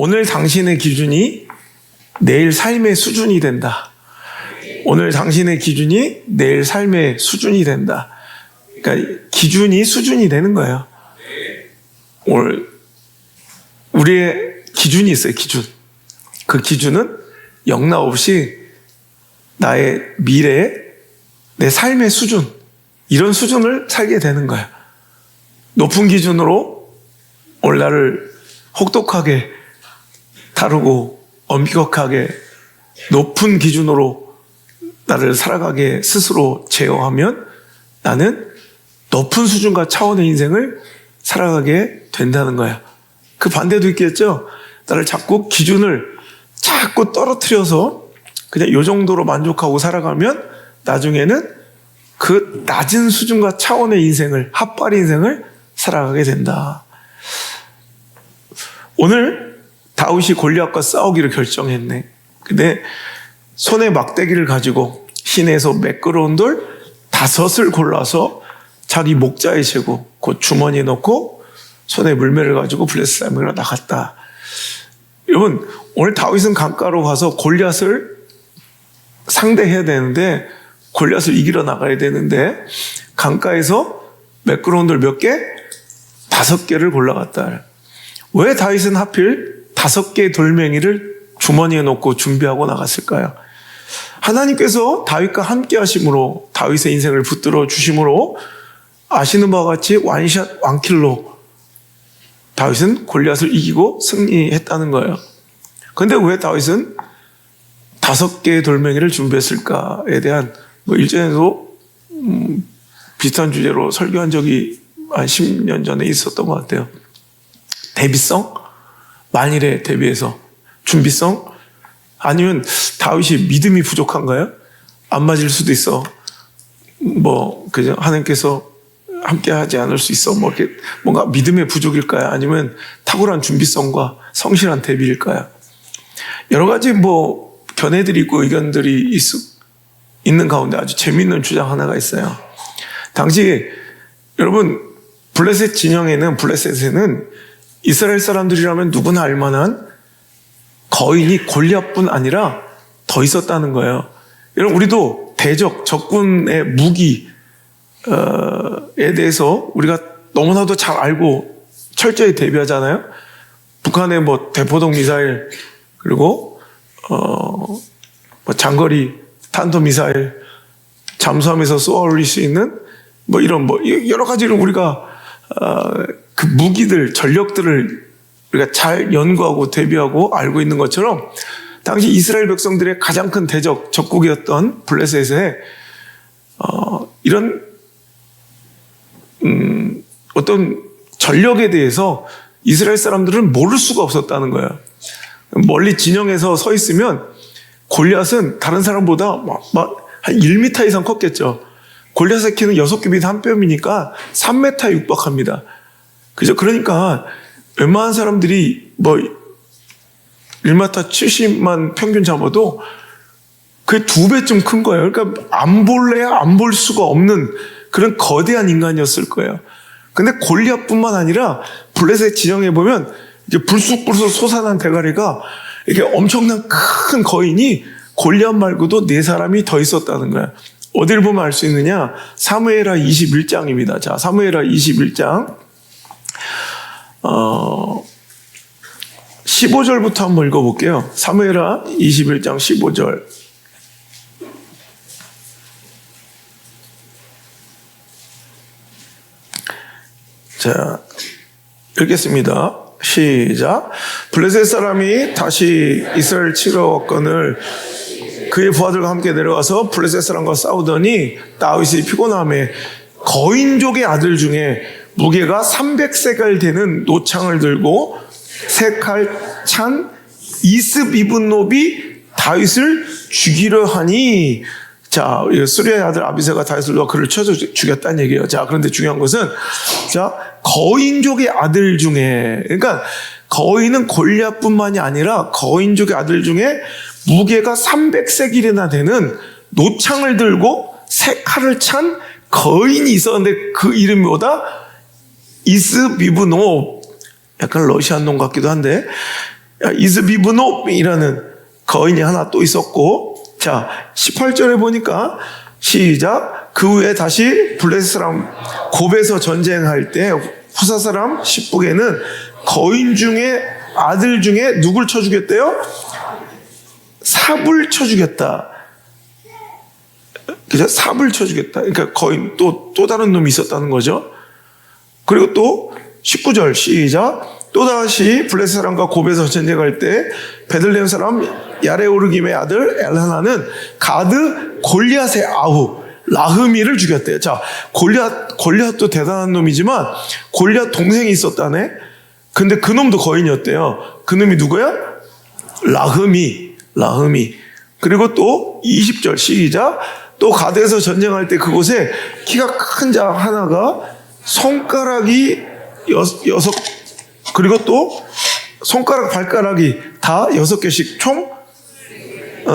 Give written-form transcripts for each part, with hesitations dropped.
오늘 당신의 기준이 내일 삶의 수준이 된다. 오늘 당신의 기준이 내일 삶의 수준이 된다. 그러니까 기준이 수준이 되는 거예요. 오늘 우리의 기준이 있어요. 기준. 그 기준은 영락 없이 나의 미래, 내 삶의 수준, 이런 수준을 살게 되는 거예요. 높은 기준으로 오늘 나를 혹독하게 다루고 엄격하게 높은 기준으로 나를 살아가게 스스로 제어하면 나는 높은 수준과 차원의 인생을 살아가게 된다는 거야. 그 반대도 있겠죠. 나를 자꾸 기준을 자꾸 떨어뜨려서 그냥 이 정도로 만족하고 살아가면 나중에는 그 낮은 수준과 차원의 인생을, 핫바리 인생을 살아가게 된다. 오늘 다윗이 골리앗과 싸우기를 결정했네. 근데 손에 막대기를 가지고 시내에서 매끄러운 돌 5을 골라서 자기 목자에 재고 곧 주머니에 넣고 손에 물매를 가지고 블레셋사람으로 나갔다. 여러분, 오늘 다윗은 강가로 가서 골리앗을 상대해야 되는데, 골리앗을 이기러 나가야 되는데, 강가에서 매끄러운 돌 몇 개? 5개를 골라갔다. 왜 다윗은 하필 5개의 돌멩이를 주머니에 넣고 준비하고 나갔을까요? 하나님께서 다윗과 함께 하심으로, 다윗의 인생을 붙들어 주심으로 아시는 바와 같이 원샷 원킬로 다윗은 골리앗을 이기고 승리했다는 거예요. 그런데 왜 다윗은 5개의 돌멩이를 준비했을까에 대한 일전에도 비슷한 주제로 설교한 적이 한 10년 전에 있었던 것 같아요. 대비성? 만일에 대비해서 준비성? 아니면 다윗이 믿음이 부족한가요? 안 맞을 수도 있어. 그죠? 하나님께서 함께 하지 않을 수 있어. 이렇게 뭔가 믿음의 부족일까요? 아니면 탁월한 준비성과 성실한 대비일까요? 여러 가지 견해들이 있고 의견들이 있는 가운데 아주 재미있는 주장 하나가 있어요. 당시 여러분 블레셋 진영에는, 블레셋에는 이스라엘 사람들이라면 누구나 알만한 거인이 골리앗뿐 아니라 더 있었다는 거예요. 여러분, 우리도 대적, 적군의 무기에 대해서 우리가 너무나도 잘 알고 철저히 대비하잖아요. 북한의 대포동 미사일, 그리고 장거리 탄도 미사일, 잠수함에서 쏘아 올릴 수 있는 이런 여러 가지를 우리가 그 무기들, 전력들을 우리가 잘 연구하고 대비하고 알고 있는 것처럼, 당시 이스라엘 백성들의 가장 큰 대적, 적국이었던 블레셋에 이런 어떤 전력에 대해서 이스라엘 사람들은 모를 수가 없었다는 거예요. 멀리 진영에서 서 있으면 골리앗은 다른 사람보다 한 1m 이상 컸겠죠. 골리앗의 키는 6뼘이 1뼘이니까 3m에 육박합니다. 그죠? 그러니까 웬만한 사람들이 1m 70만 평균 잡아도 그게 2배쯤 큰 거예요. 그러니까 안 볼래야 안 볼 수가 없는 그런 거대한 인간이었을 거예요. 근데 골리앗뿐만 아니라 블레셋 진영에 보면 이제 불쑥불쑥 솟아난 대가리가 이렇게 엄청난 큰 거인이 골리앗 말고도 4사람이 더 있었다는 거예요. 어딜 보면 알 수 있느냐? 사무엘하 21장입니다. 자, 사무엘하 21장 15절부터 한번 읽어볼게요. 사무엘하 21장 15절. 자, 읽겠습니다. 시작. 블레셋 사람이 다시 이스라엘 치러 왔거늘 그의 부하들과 함께 내려와서 블레셋 사람과 싸우더니 다윗이 피곤함에 거인족의 아들 중에 무게가 300세갈 되는 노창을 들고 3칼 찬 이스비브노비 다윗을 죽이려 하니, 자, 수리아의 아들 아비새가 다윗을 놓아 그를 쳐서 죽였다는 얘기예요. 자, 그런데 중요한 것은, 자, 거인족의 아들 중에, 그러니까 거인은 골리앗뿐만이 아니라 거인족의 아들 중에 무게가 300세길이나 되는 노창을 들고 3칼을 찬 거인이 있었는데 그 이름이 뭐다? 이스비브노. 약간 러시안 놈 같기도 한데, 이즈비브노이라는 거인이 하나 또 있었고, 자 18절에 보니까 시작. 그 후에 다시 블레셋 사람 곱에서 전쟁할 때 후사 사람 십북에는 거인 중에 아들 중에 누굴 쳐 죽였대요? 삽을 쳐 죽였다. 그죠? 삽을 쳐 죽였다. 그러니까 거인 또 다른 놈이 있었다는 거죠. 그리고 또 19절 시작. 또다시 블레셋 사람과 곱에서 전쟁할 때 베들레헴 사람 야레오르김의 아들 엘하나는 가드 골리앗의 아우 라흐미를 죽였대요. 자, 골리앗도 대단한 놈이지만 골리앗 동생이 있었다네. 근데 그 놈도 거인이었대요. 그 놈이 누구야? 라흐미. 그리고 또 20절 시작. 또 가드에서 전쟁할 때 그곳에 키가 큰 자 하나가 손가락이 여섯, 그리고 또 손가락 발가락이 다 6개씩 총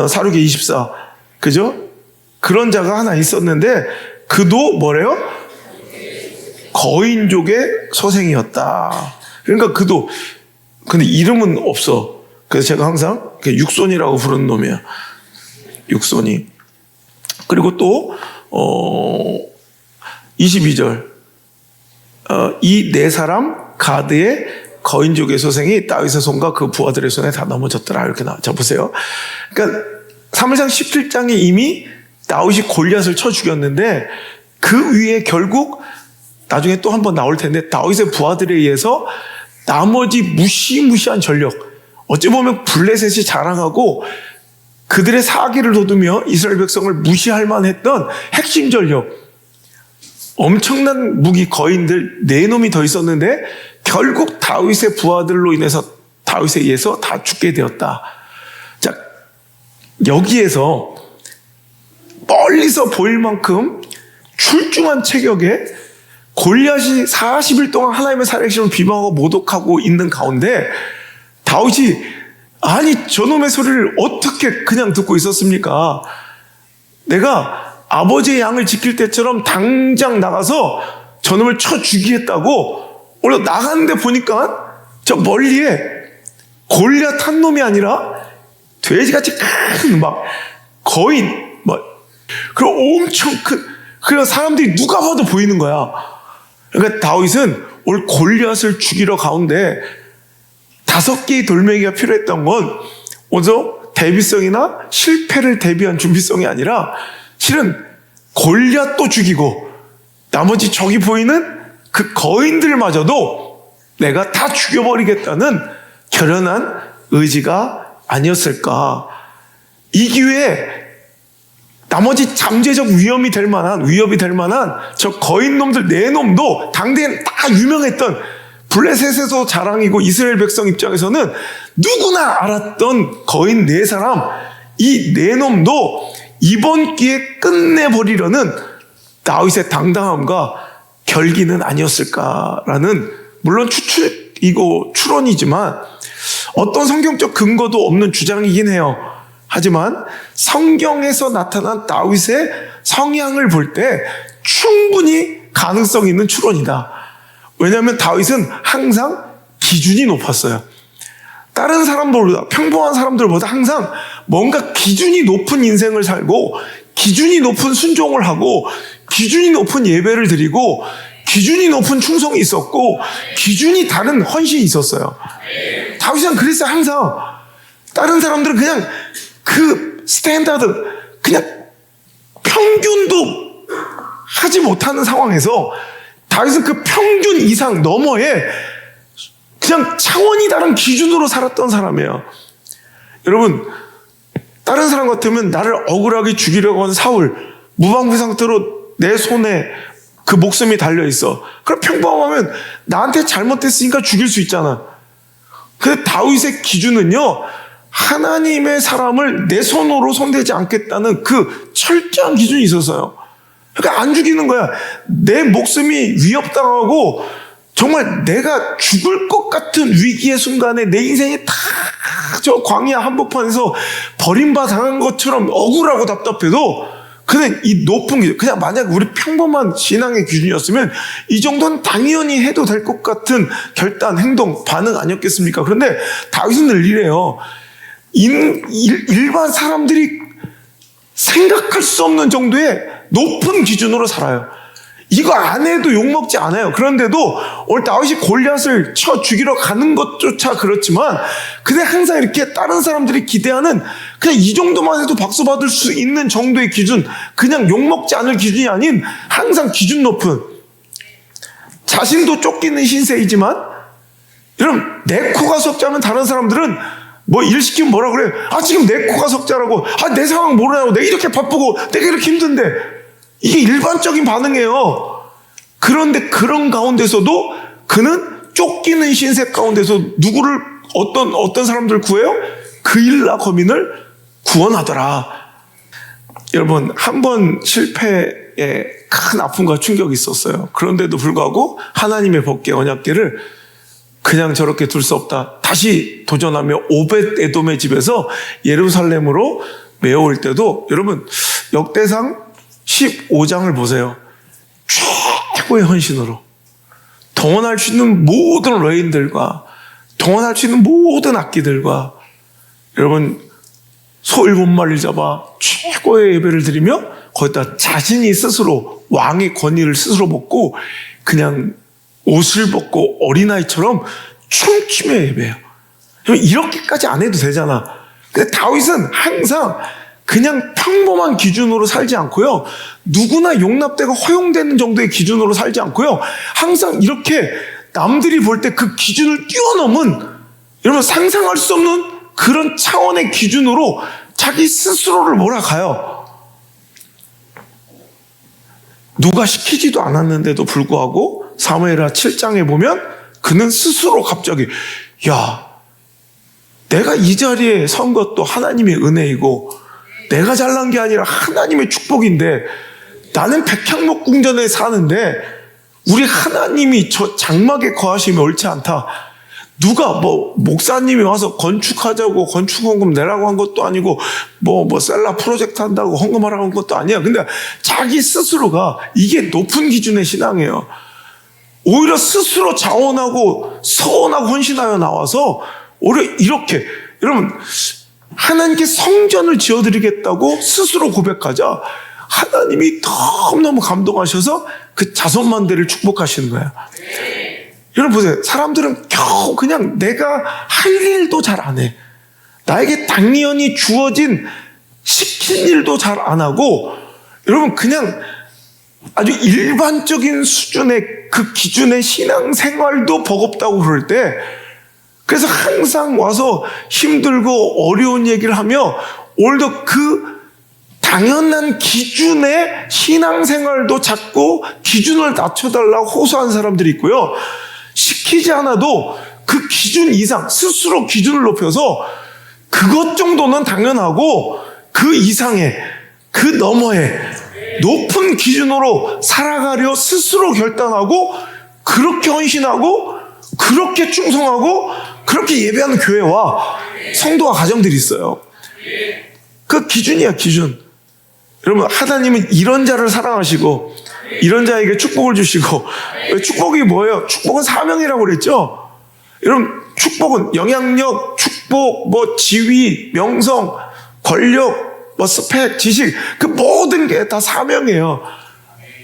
사륙에 24. 그죠? 그런 자가 하나 있었는데 그도 뭐래요? 거인족의 소생이었다. 그러니까 그도 근데 이름은 없어. 그래서 제가 항상 육손이라고 부르는 놈이야. 육손이. 그리고 또 22절 이 네 사람 가드의 거인족의 소생이 다윗의 손과 그 부하들의 손에 다 넘어졌더라. 이렇게 나와. 자 보세요. 그러니까 3무장 17장에 이미 다윗이 골리앗을 쳐 죽였는데 그 위에 결국 나중에 또 한번 나올 텐데 다윗의 부하들에 의해서 나머지 무시무시한 전력, 어찌 보면 블레셋이 자랑하고 그들의 사기를 돋우며 이스라엘 백성을 무시할 만했던 핵심 전력, 엄청난 무기 거인들 4놈이 더 있었는데 결국 다윗의 부하들로 인해서 다윗에 의해서 다 죽게 되었다. 자, 여기에서 멀리서 보일 만큼 출중한 체격에 골리앗이 40일 동안 하나님의 살아계심을 비방하고 모독하고 있는 가운데 다윗이 아니 저놈의 소리를 어떻게 그냥 듣고 있었습니까? 내가 아버지의 양을 지킬 때처럼 당장 나가서 저놈을 쳐 죽이겠다고 오늘 나갔는데 보니까 저 멀리에 골리앗 한 놈이 아니라 돼지같이 큰 막 거인 그리고 엄청 큰, 그래서 사람들이 누가 봐도 보이는 거야. 그러니까 다윗은 오늘 골리앗을 죽이러 가운데 5개의 돌멩이가 필요했던 건 오늘 대비성이나 실패를 대비한 준비성이 아니라 실은 골리앗도 죽이고 나머지 저기 보이는 그 거인들마저도 내가 다 죽여버리겠다는 결연한 의지가 아니었을까. 이 기회에 나머지 잠재적 위협이 될 만한 저 거인놈들 4놈도 당대에 다 유명했던 블레셋에서 자랑이고 이스라엘 백성 입장에서는 누구나 알았던 거인 4사람, 이 4놈도 이번 기회에 끝내버리려는 다윗의 당당함과 결기는 아니었을까라는, 물론 추측이고 추론이지만 어떤 성경적 근거도 없는 주장이긴 해요. 하지만 성경에서 나타난 다윗의 성향을 볼 때 충분히 가능성 있는 추론이다. 왜냐하면 다윗은 항상 기준이 높았어요. 다른 사람들보다, 평범한 사람들보다 항상 뭔가 기준이 높은 인생을 살고 기준이 높은 순종을 하고 기준이 높은 예배를 드리고 기준이 높은 충성이 있었고 기준이 다른 헌신이 있었어요. 다윗은 그랬어요. 항상 다른 사람들은 그냥 그 스탠다드, 그냥 평균도 하지 못하는 상황에서 다윗은 그 평균 이상 너머에 그냥 차원이 다른 기준으로 살았던 사람이에요. 여러분, 다른 사람 같으면 나를 억울하게 죽이려고 하는 사울, 무방비 상태로 내 손에 그 목숨이 달려있어. 그럼 평범하면 나한테 잘못됐으니까 죽일 수 있잖아. 근데 다윗의 기준은요, 하나님의 사람을 내 손으로 손대지 않겠다는 그 철저한 기준이 있었어요. 그러니까 안 죽이는 거야. 내 목숨이 위협당하고 정말 내가 죽을 것 같은 위기의 순간에 내 인생이 다 저 광야 한복판에서 버림받아 당한 것처럼 억울하고 답답해도 근데 이 높은 기준, 그냥 만약 우리 평범한 신앙의 기준이었으면 이 정도는 당연히 해도 될 것 같은 결단, 행동, 반응 아니었겠습니까? 그런데 다윗은 늘 이래요. 일반 사람들이 생각할 수 없는 정도의 높은 기준으로 살아요. 이거 안 해도 욕먹지 않아요. 그런데도 오늘 다윗이 골리앗을 쳐 죽이러 가는 것조차 그렇지만 근데 항상 이렇게 다른 사람들이 기대하는 그냥 이 정도만 해도 박수 받을 수 있는 정도의 기준, 그냥 욕먹지 않을 기준이 아닌 항상 기준 높은, 자신도 쫓기는 신세이지만 여러분 내 코가 석자면 다른 사람들은 뭐 일 시키면 뭐라 그래? 지금 내 코가 석자라고, 내 상황 모르냐고, 내가 이렇게 바쁘고 내가 이렇게 힘든데, 이게 일반적인 반응이에요. 그런데 그런 가운데서도 그는 쫓기는 신세 가운데서 누구를, 어떤 사람들 구해요? 그일라 거민을 구원하더라. 여러분, 한 번 실패에 큰 아픔과 충격이 있었어요. 그런데도 불구하고 하나님의 법궤 언약궤를 그냥 저렇게 둘 수 없다. 다시 도전하며 오벳 에돔의 집에서 예루살렘으로 메어올 때도, 여러분 역대상 15장을 보세요. 최고의 헌신으로 동원할 수 있는 모든 레인들과 동원할 수 있는 모든 악기들과 여러분 소 7마리를 잡아 최고의 예배를 드리며 거기다 자신이 스스로 왕의 권위를 스스로 먹고 그냥 옷을 벗고 어린아이처럼 춤추며 예배해요. 이렇게까지 안 해도 되잖아. 근데 다윗은 항상 그냥 평범한 기준으로 살지 않고요, 누구나 용납되고 허용되는 정도의 기준으로 살지 않고요, 항상 이렇게 남들이 볼 때 그 기준을 뛰어넘은, 여러분 상상할 수 없는 그런 차원의 기준으로 자기 스스로를 몰아가요. 누가 시키지도 않았는데도 불구하고 사무엘하 7장에 보면 그는 스스로 갑자기, 야, 내가 이 자리에 선 것도 하나님의 은혜이고 내가 잘난 게 아니라 하나님의 축복인데, 나는 백향목궁전에 사는데 우리 하나님이 저 장막에 거하심이 옳지 않다. 누가 목사님이 와서 건축하자고 건축헌금 내라고 한 것도 아니고 셀라 프로젝트 한다고 헌금하라고 한 것도 아니야. 근데 자기 스스로가, 이게 높은 기준의 신앙이에요. 오히려 스스로 자원하고 서원하고 헌신하여 나와서 오히려 이렇게, 여러분 하나님께 성전을 지어드리겠다고 스스로 고백하자 하나님이 너무너무 감동하셔서 그 자손만대를 축복하시는 거예요. 여러분 보세요. 사람들은 겨우 그냥 내가 할 일도 잘 안 해. 나에게 당연히 주어진 시킨 일도 잘 안 하고, 여러분 그냥 아주 일반적인 수준의 그 기준의 신앙생활도 버겁다고 그럴 때, 그래서 항상 와서 힘들고 어려운 얘기를 하며 오늘도 그 당연한 기준의 신앙생활도 자꾸 기준을 낮춰달라고 호소하는 사람들이 있고요, 시키지 않아도 그 기준 이상 스스로 기준을 높여서 그것 정도는 당연하고 그 이상의, 그 너머의 높은 기준으로 살아가려 스스로 결단하고 그렇게 헌신하고 그렇게 충성하고 그렇게 예배하는 교회와 성도와 가정들이 있어요. 그 기준이야, 기준. 여러분 하나님은 이런 자를 사랑하시고 이런 자에게 축복을 주시고, 축복이 뭐예요? 축복은 사명이라고 그랬죠. 여러분 축복은 영향력, 축복, 지위, 명성, 권력, 스펙, 지식, 그 모든 게 다 사명이에요.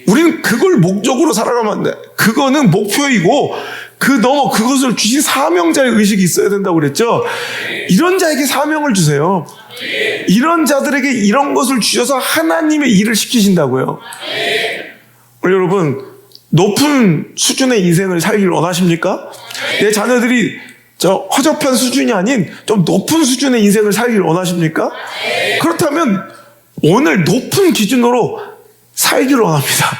우리는 그걸 목적으로 살아가면 안 돼. 그거는 목표이고 그것을 주신 사명자의 의식이 있어야 된다고 그랬죠. 이런 자에게 사명을 주세요. 이런 자들에게 이런 것을 주셔서 하나님의 일을 시키신다고요. 여러분 높은 수준의 인생을 살기를 원하십니까? 내 자녀들이 저 허접한 수준이 아닌 좀 높은 수준의 인생을 살기를 원하십니까? 그렇다면 오늘 높은 기준으로 살기를 원합니다.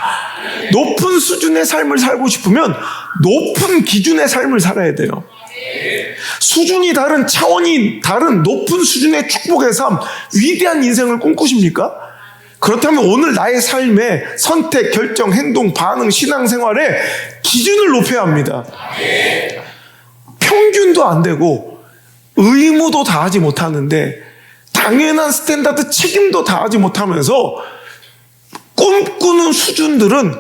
높은 수준의 삶을 살고 싶으면 높은 기준의 삶을 살아야 돼요. 수준이 다른, 차원이 다른 높은 수준의 축복의 삶, 위대한 인생을 꿈꾸십니까? 그렇다면 오늘 나의 삶의 선택, 결정, 행동, 반응, 신앙생활에 기준을 높여야 합니다. 평균도 안 되고 의무도 다하지 못하는데 당연한 스탠다드 책임도 다하지 못하면서 꿈꾸는 수준들은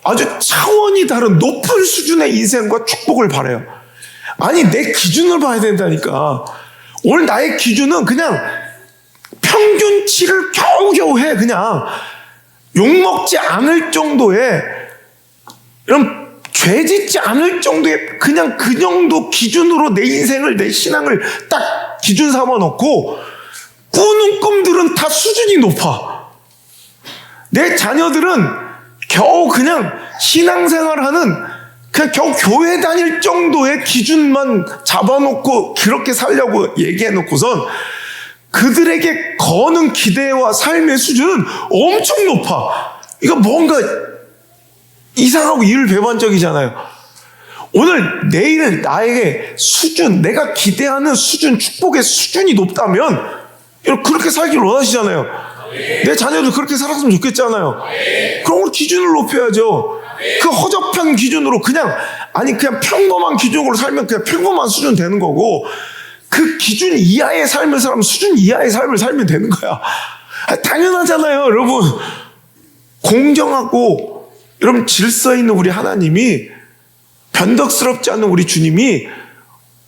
아주 차원이 다른 높은 수준의 인생과 축복을 바라요. 아니, 내 기준을 봐야 된다니까. 오늘 나의 기준은 그냥 평균치를 겨우겨우 해. 그냥 욕먹지 않을 정도의, 이런 죄 짓지 않을 정도의 그냥 그 정도 기준으로 내 인생을, 내 신앙을 딱 기준 삼아 놓고 꾸는 꿈들은 다 수준이 높아. 내 자녀들은 겨우 그냥 신앙생활하는, 그냥 겨우 교회 다닐 정도의 기준만 잡아놓고 그렇게 살려고 얘기해놓고선 그들에게 거는 기대와 삶의 수준은 엄청 높아. 이거 뭔가 이상하고 일배반적이잖아요. 오늘 내일은 나에게 수준, 내가 기대하는 수준, 축복의 수준이 높다면 그렇게 살길 원하시잖아요. 내 자녀도 그렇게 살았으면 좋겠잖아요. 그럼 우리 기준을 높여야죠. 그 허접한 기준으로 그냥 평범한 기준으로 살면 그냥 평범한 수준 되는 거고, 그 기준 이하의 삶을 살면 수준 이하의 삶을 살면 되는 거야. 당연하잖아요, 여러분. 공정하고 여러분 질서 있는 우리 하나님이, 변덕스럽지 않은 우리 주님이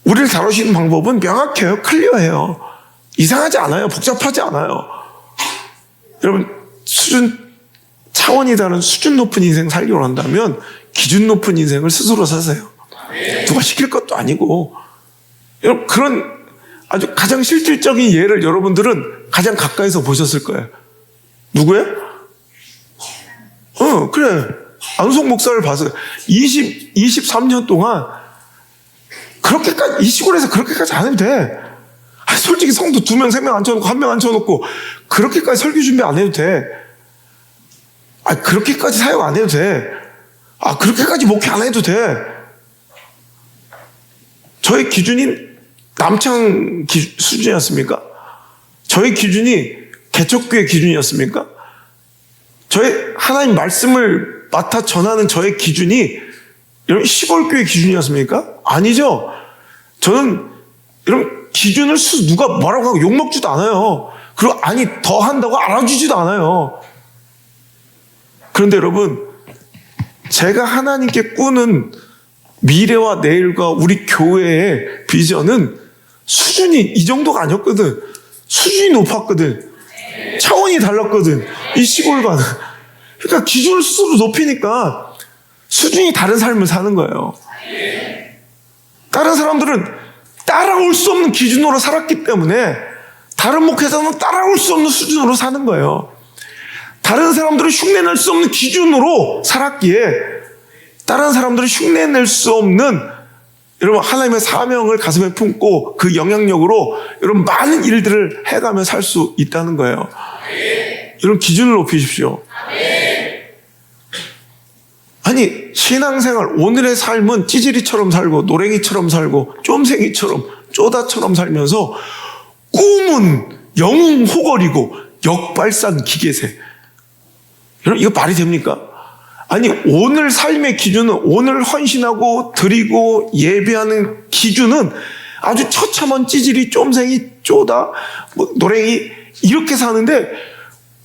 우리를 다루시는 방법은 명확해요. 클리어해요. 이상하지 않아요. 복잡하지 않아요. 여러분, 차원이 다른 수준 높은 인생 살기로 한다면 기준 높은 인생을 스스로 사세요. 누가 시킬 것도 아니고. 여러분, 그런 아주 가장 실질적인 예를 여러분들은 가장 가까이서 보셨을 거예요. 누구예요? 그래. 안송 목사를 봐서 23년 동안 그렇게까지, 이 시골에서 그렇게까지 안 해도 돼. 솔직히 성도 2명, 3명 앉혀놓고 1명 앉혀놓고 그렇게까지 설교 준비 안 해도 돼. 그렇게까지 사역 안 해도 돼. 그렇게까지 목회 안 해도 돼. 저의 기준이 남창 수준이었습니까? 저의 기준이 개척교회 기준이었습니까? 저의 하나님 말씀을 맡아 전하는 저의 기준이 이런 시골교회 기준이었습니까? 아니죠. 저는 이런 기준을 누가 뭐라고 하고 욕먹지도 않아요. 그리고 더 한다고 알아주지도 않아요. 그런데 여러분, 제가 하나님께 꾸는 미래와 내일과 우리 교회의 비전은 수준이 이 정도가 아니었거든. 수준이 높았거든. 차원이 달랐거든. 이 시골과는. 그러니까 기준을 스스로 높이니까 수준이 다른 삶을 사는 거예요. 다른 사람들은 따라올 수 없는 기준으로 살았기 때문에 다른 목회자는 따라올 수 없는 수준으로 사는 거예요. 다른 사람들은 흉내낼 수 없는 기준으로 살았기에 다른 사람들은 흉내낼 수 없는, 여러분, 하나님의 사명을 가슴에 품고 그 영향력으로 여러분 많은 일들을 해가며 살 수 있다는 거예요. 여러분, 기준을 높이십시오. 신앙생활, 오늘의 삶은 찌질이처럼 살고 노랭이처럼 살고 쫌생이처럼 쪼다처럼 살면서 꿈은 영웅호걸이고 역발산 기계세. 여러분, 이거 말이 됩니까? 오늘 삶의 기준은, 오늘 헌신하고 드리고 예배하는 기준은 아주 처참한 찌질이, 쫌생이, 쪼다, 노랭이 이렇게 사는데,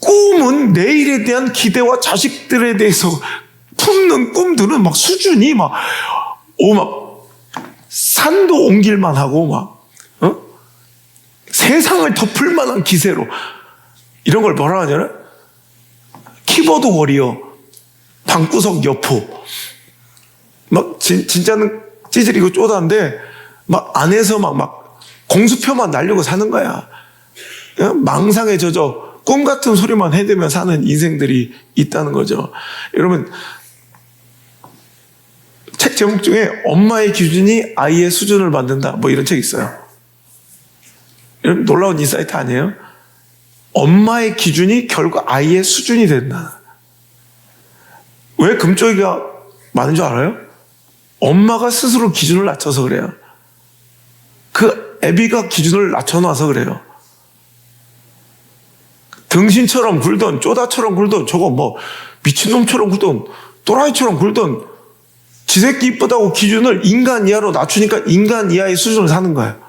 꿈은 내일에 대한 기대와 자식들에 대해서 품는 꿈들은 수준이 산도 옮길만 하고 세상을 덮을 만한 기세로, 이런 걸 뭐라 하잖아요? 키보드 워리어, 방구석 여포. 진짜는 찌질이고 쪼다인데 안에서 공수표만 날려고 사는 거야. 망상에 젖어 꿈 같은 소리만 해대며 사는 인생들이 있다는 거죠. 여러분, 책 제목 중에 엄마의 기준이 아이의 수준을 만든다, 이런 책 있어요. 여러분, 놀라운 인사이트 아니에요? 엄마의 기준이 결국 아이의 수준이 된다. 왜 금쪽이가 많은 줄 알아요? 엄마가 스스로 기준을 낮춰서 그래요. 그 애비가 기준을 낮춰놔서 그래요. 등신처럼 굴던, 쪼다처럼 굴던, 저거 미친놈처럼 굴던, 또라이처럼 굴던, 지새끼 이쁘다고 기준을 인간 이하로 낮추니까 인간 이하의 수준을 사는 거예요.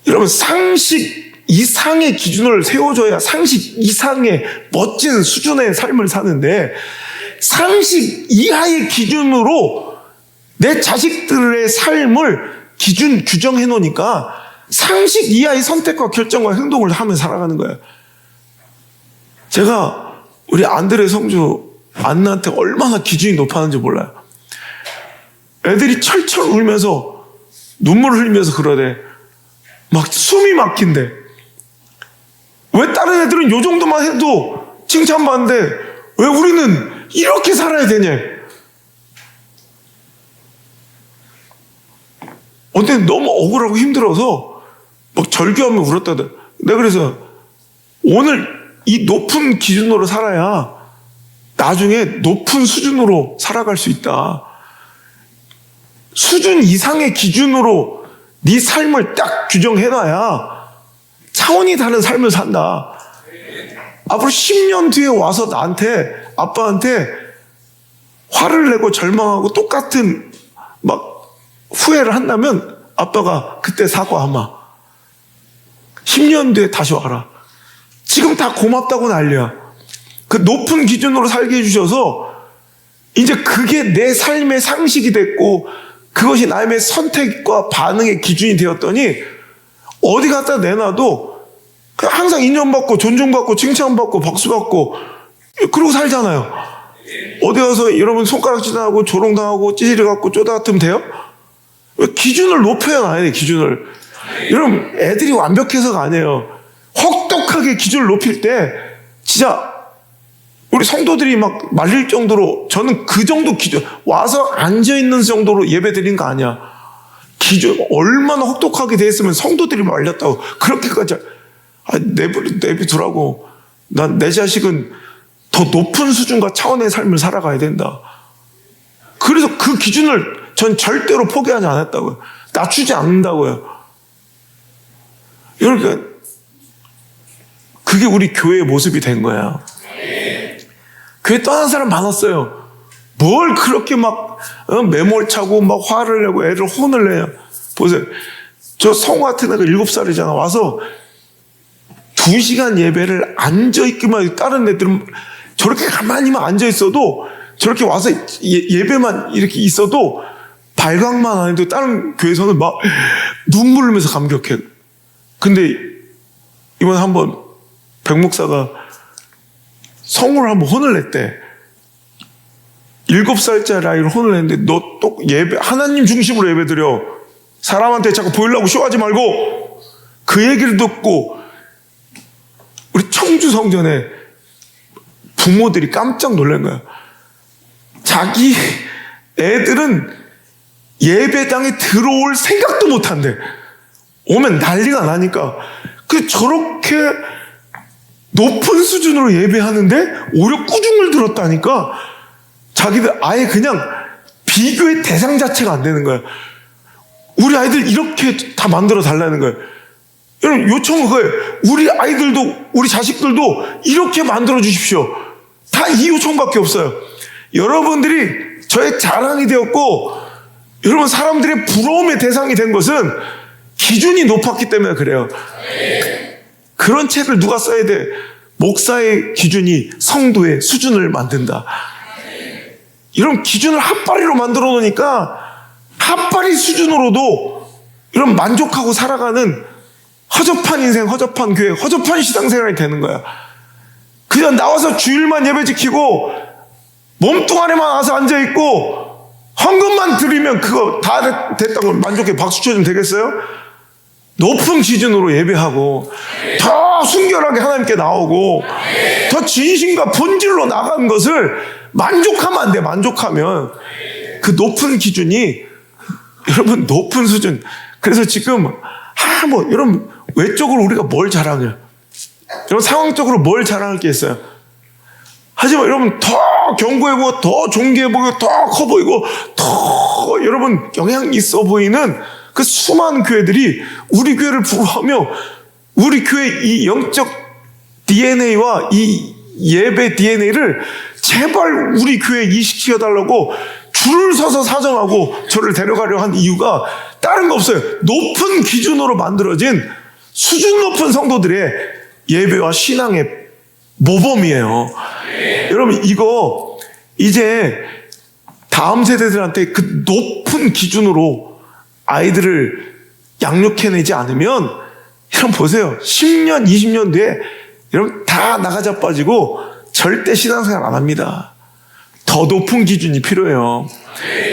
여러분, 상식 이상의 기준을 세워줘야 상식 이상의 멋진 수준의 삶을 사는데, 상식 이하의 기준으로 내 자식들의 삶을 기준 규정해 놓으니까 상식 이하의 선택과 결정과 행동을 하며 살아가는 거예요. 제가 우리 안드레 성주 안나한테 얼마나 기준이 높았는지 몰라요. 애들이 철철 울면서 눈물을 흘리면서 그러대. 막 숨이 막힌대. 왜 다른 애들은 요 정도만 해도 칭찬받는데 왜 우리는 이렇게 살아야 되냐. 어때 너무 억울하고 힘들어서 막 절규하며 울었다던. 내가 그래서 오늘 이 높은 기준으로 살아야 나중에 높은 수준으로 살아갈 수 있다. 수준 이상의 기준으로 네 삶을 딱 규정해놔야 차원이 다른 삶을 산다. 앞으로 10년 뒤에 와서 나한테, 아빠한테 화를 내고 절망하고 똑같은 막 후회를 한다면 아빠가 그때 사과하마. 10년 뒤에 다시 와라. 지금 다 고맙다고 난리야. 그 높은 기준으로 살게 해주셔서 이제 그게 내 삶의 상식이 됐고 그것이 나의 선택과 반응의 기준이 되었더니 어디 갖다 내놔도 항상 인정받고 존중받고 칭찬받고 박수받고 그러고 살잖아요. 어디 가서 여러분 손가락질하고 조롱당하고 찌질이 갖고 쪼다 같으면 돼요? 기준을 높여야 놔야 돼. 기준을. 여러분 애들이 완벽해서가 아니에요. 혹독하게 기준을 높일 때 진짜 우리 성도들이 막 말릴 정도로, 저는 그 정도 기준, 와서 앉아있는 정도로 예배 드린 거 아니야. 기준 얼마나 혹독하게 돼 있으면 성도들이 말렸다고 그렇게까지. 내비두라고. 난 내 자식은 더 높은 수준과 차원의 삶을 살아가야 된다. 그래서 그 기준을 전 절대로 포기하지 않았다고요. 낮추지 않는다고요. 그러니까 그게 우리 교회의 모습이 된 거야. 교회 떠난 사람 많았어요. 뭘 그렇게 막 매몰차고 막 화를 내고 애를 혼을 내냐. 보세요. 저 성우 같은 애가 7살이잖아. 와서 2시간 예배를 앉아있기만 해도, 다른 애들은 저렇게 가만히만 앉아있어도, 저렇게 와서 예배만 이렇게 있어도 발광만 안 해도 다른 교회에서는 막 눈물 흘리면서 감격해. 근데 이번에 한번 백 목사가 성우를 한번 혼을 냈대. 7살짜리 아이를 혼을 냈는데, 너 또 예배, 하나님 중심으로 예배 드려. 사람한테 자꾸 보이려고 쇼하지 말고. 그 얘기를 듣고 우리 청주 성전에 부모들이 깜짝 놀란 거야. 자기 애들은 예배당에 들어올 생각도 못 한대. 오면 난리가 나니까. 그 저렇게 높은 수준으로 예배하는데 오히려 꾸중을 들었다니까. 자기들 아예 그냥 비교의 대상 자체가 안 되는 거야. 우리 아이들 이렇게 다 만들어 달라는 거예요. 여러분 요청은 그거예요. 우리 아이들도 우리 자식들도 이렇게 만들어 주십시오. 다 이 요청밖에 없어요. 여러분들이 저의 자랑이 되었고, 여러분 사람들의 부러움의 대상이 된 것은 기준이 높았기 때문에 그래요. 그런 책을 누가 써야 돼? 목사의 기준이 성도의 수준을 만든다. 이런 기준을 핫바리로 만들어 놓으니까 핫바리 수준으로도 이런 만족하고 살아가는 허접한 인생, 허접한 교회, 허접한 신앙생활이 되는 거야. 그냥 나와서 주일만 예배 지키고 몸뚱 아래만 와서 앉아있고 헌금만 드리면 그거 다 됐다고 만족해 박수 쳐주면 되겠어요? 높은 기준으로 예배하고 더 순결하게 하나님께 나오고 더 진심과 본질로 나간 것을 만족하면 안 돼. 만족하면 그 높은 기준이, 여러분 높은 수준. 그래서 지금 여러분 외적으로 우리가 뭘 자랑해요? 여러분 상황적으로 뭘 자랑할 게 있어요? 하지만 여러분 더 견고해 보이고 더 존귀해 보이고 더 커 보이고 더 여러분 영향 있어 보이는 그 수많은 교회들이 우리 교회를 부러워하며 우리 교회 이 영적 DNA와 이 예배 DNA를 제발 우리 교회에 이식시켜달라고 줄을 서서 사정하고 저를 데려가려 한 이유가 다른 거 없어요. 높은 기준으로 만들어진 수준 높은 성도들의 예배와 신앙의 모범이에요. 여러분, 이거 이제 다음 세대들한테 그 높은 기준으로 아이들을 양육해내지 않으면, 여러분 보세요. 10년, 20년 뒤에 여러분 다 나가자 빠지고 절대 신앙생활 안 합니다. 더 높은 기준이 필요해요.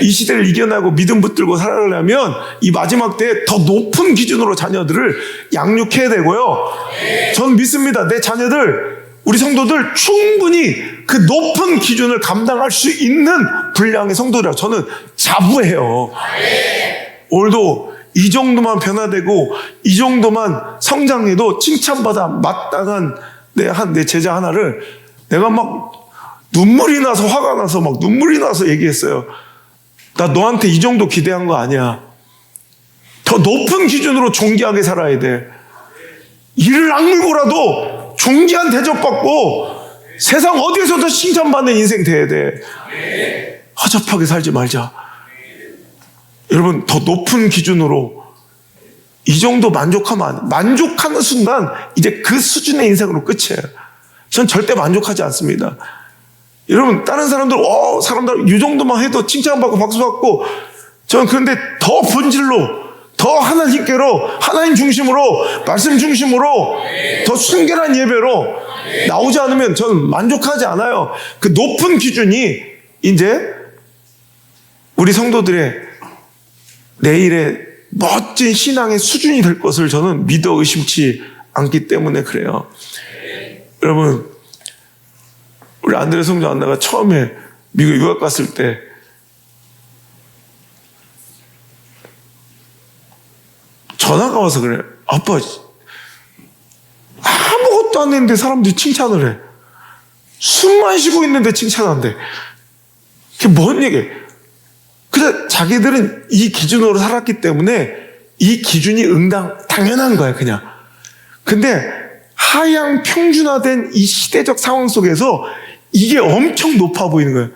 이 시대를 이겨내고 믿음 붙들고 살아가려면 이 마지막 때에 더 높은 기준으로 자녀들을 양육해야 되고요. 저는 믿습니다. 내 자녀들, 우리 성도들 충분히 그 높은 기준을 감당할 수 있는 분량의 성도들이라고 저는 자부해요. 오늘도 이 정도만 변화되고 이 정도만 성장해도 칭찬받아 마땅한 내 제자 하나를 내가 막 눈물이 나서, 화가 나서 막 눈물이 나서 얘기했어요. 나 너한테 이 정도 기대한 거 아니야. 더 높은 기준으로 존귀하게 살아야 돼. 이를 악물고라도 존귀한 대접받고 세상 어디에서도 칭찬받는 인생 돼야 돼. 허접하게 살지 말자. 여러분, 더 높은 기준으로 이 정도 만족하는 순간 이제 그 수준의 인생으로 끝이에요. 전 절대 만족하지 않습니다. 여러분, 다른 사람들 이 정도만 해도 칭찬받고 박수받고, 저는 그런데 더 본질로, 더 하나님께로, 하나님 중심으로, 말씀 중심으로, 더 순결한 예배로 나오지 않으면 저는 만족하지 않아요. 그 높은 기준이 이제 우리 성도들의 내일의 멋진 신앙의 수준이 될 것을 저는 믿어 의심치 않기 때문에 그래요. 여러분, 우리 안드레 성도 안나가 처음에 미국 유학 갔을 때 전화가 와서 그래요. 아빠, 아무것도 안 했는데 사람들이 칭찬을 해. 숨만 쉬고 있는데 칭찬한대. 그게 뭔 얘기예요? 그래서 자기들은 이 기준으로 살았기 때문에 이 기준이 당연한 거야, 그냥. 근데 하향 평준화된 이 시대적 상황 속에서 이게 엄청 높아 보이는 거예요.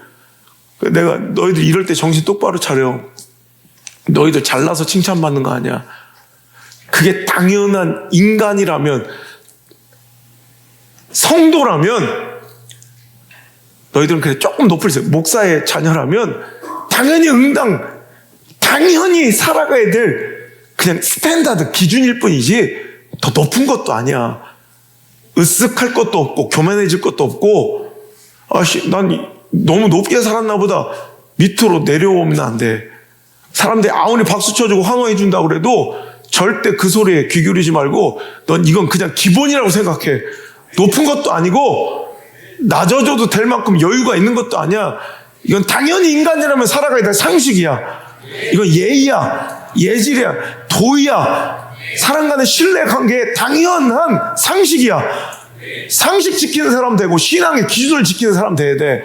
내가 너희들 이럴 때 정신 똑바로 차려. 너희들 잘나서 칭찬받는 거 아니야. 그게 당연한 인간이라면, 성도라면, 너희들은 그래 조금 높을 수 있어요. 목사의 자녀라면 당연히 당연히 살아가야 될 그냥 스탠다드 기준일 뿐이지 더 높은 것도 아니야. 으쓱할 것도 없고 교만해질 것도 없고, 난 너무 높게 살았나 보다 밑으로 내려오면 안 돼. 사람들이 아무리 박수 쳐주고 환호해 준다고 그래도 절대 그 소리에 귀 기울이지 말고, 넌 이건 그냥 기본이라고 생각해. 높은 것도 아니고 낮아져도 될 만큼 여유가 있는 것도 아니야. 이건 당연히 인간이라면 살아가야 될 상식이야. 이건 예의야, 예질이야, 도의야. 사람 간의 신뢰관계의 당연한 상식이야. 상식 지키는 사람 되고 신앙의 기준을 지키는 사람 돼야 돼.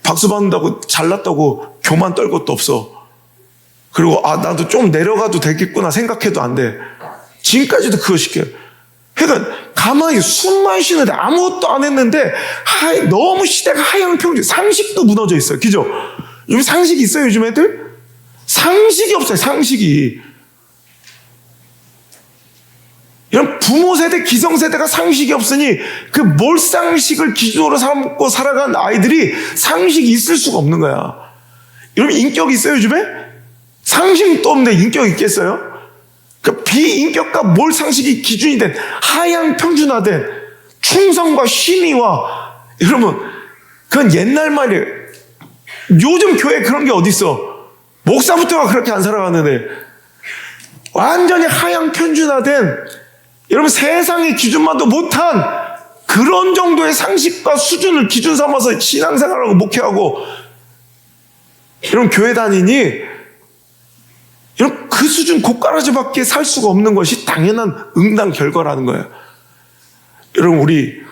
박수 받는다고 잘났다고 교만 떨 것도 없어. 그리고 나도 좀 내려가도 되겠구나 생각해도 안 돼. 지금까지도 그거 시켜요. 그러니까 가만히 숨만 쉬는데 아무것도 안 했는데 너무 시대가 하향 평준, 상식도 무너져 있어요. 그죠? 요즘 상식이 있어요, 요즘 애들? 상식이 없어요, 상식이. 이런 부모 세대, 기성세대가 상식이 없으니 그 몰상식을 기준으로 삼고 살아간 아이들이 상식이 있을 수가 없는 거야. 여러분, 인격이 있어요, 요즘에? 상식도 없는데 인격이 있겠어요? 그 비인격과 몰상식이 기준이 된 하향 평준화된 충성과 신의와, 여러분, 그건 옛날 말이에요. 요즘 교회에 그런 게 어딨어? 목사부터가 그렇게 안 살아가는데 완전히 하향 평준화된, 여러분, 세상의 기준만도 못한 그런 정도의 상식과 수준을 기준 삼아서 신앙생활하고 목회하고 여러분 교회 다니니 여러분 그 수준 고가라지밖에 살 수가 없는 것이 당연한 응당 결과라는 거예요. 여러분, 우리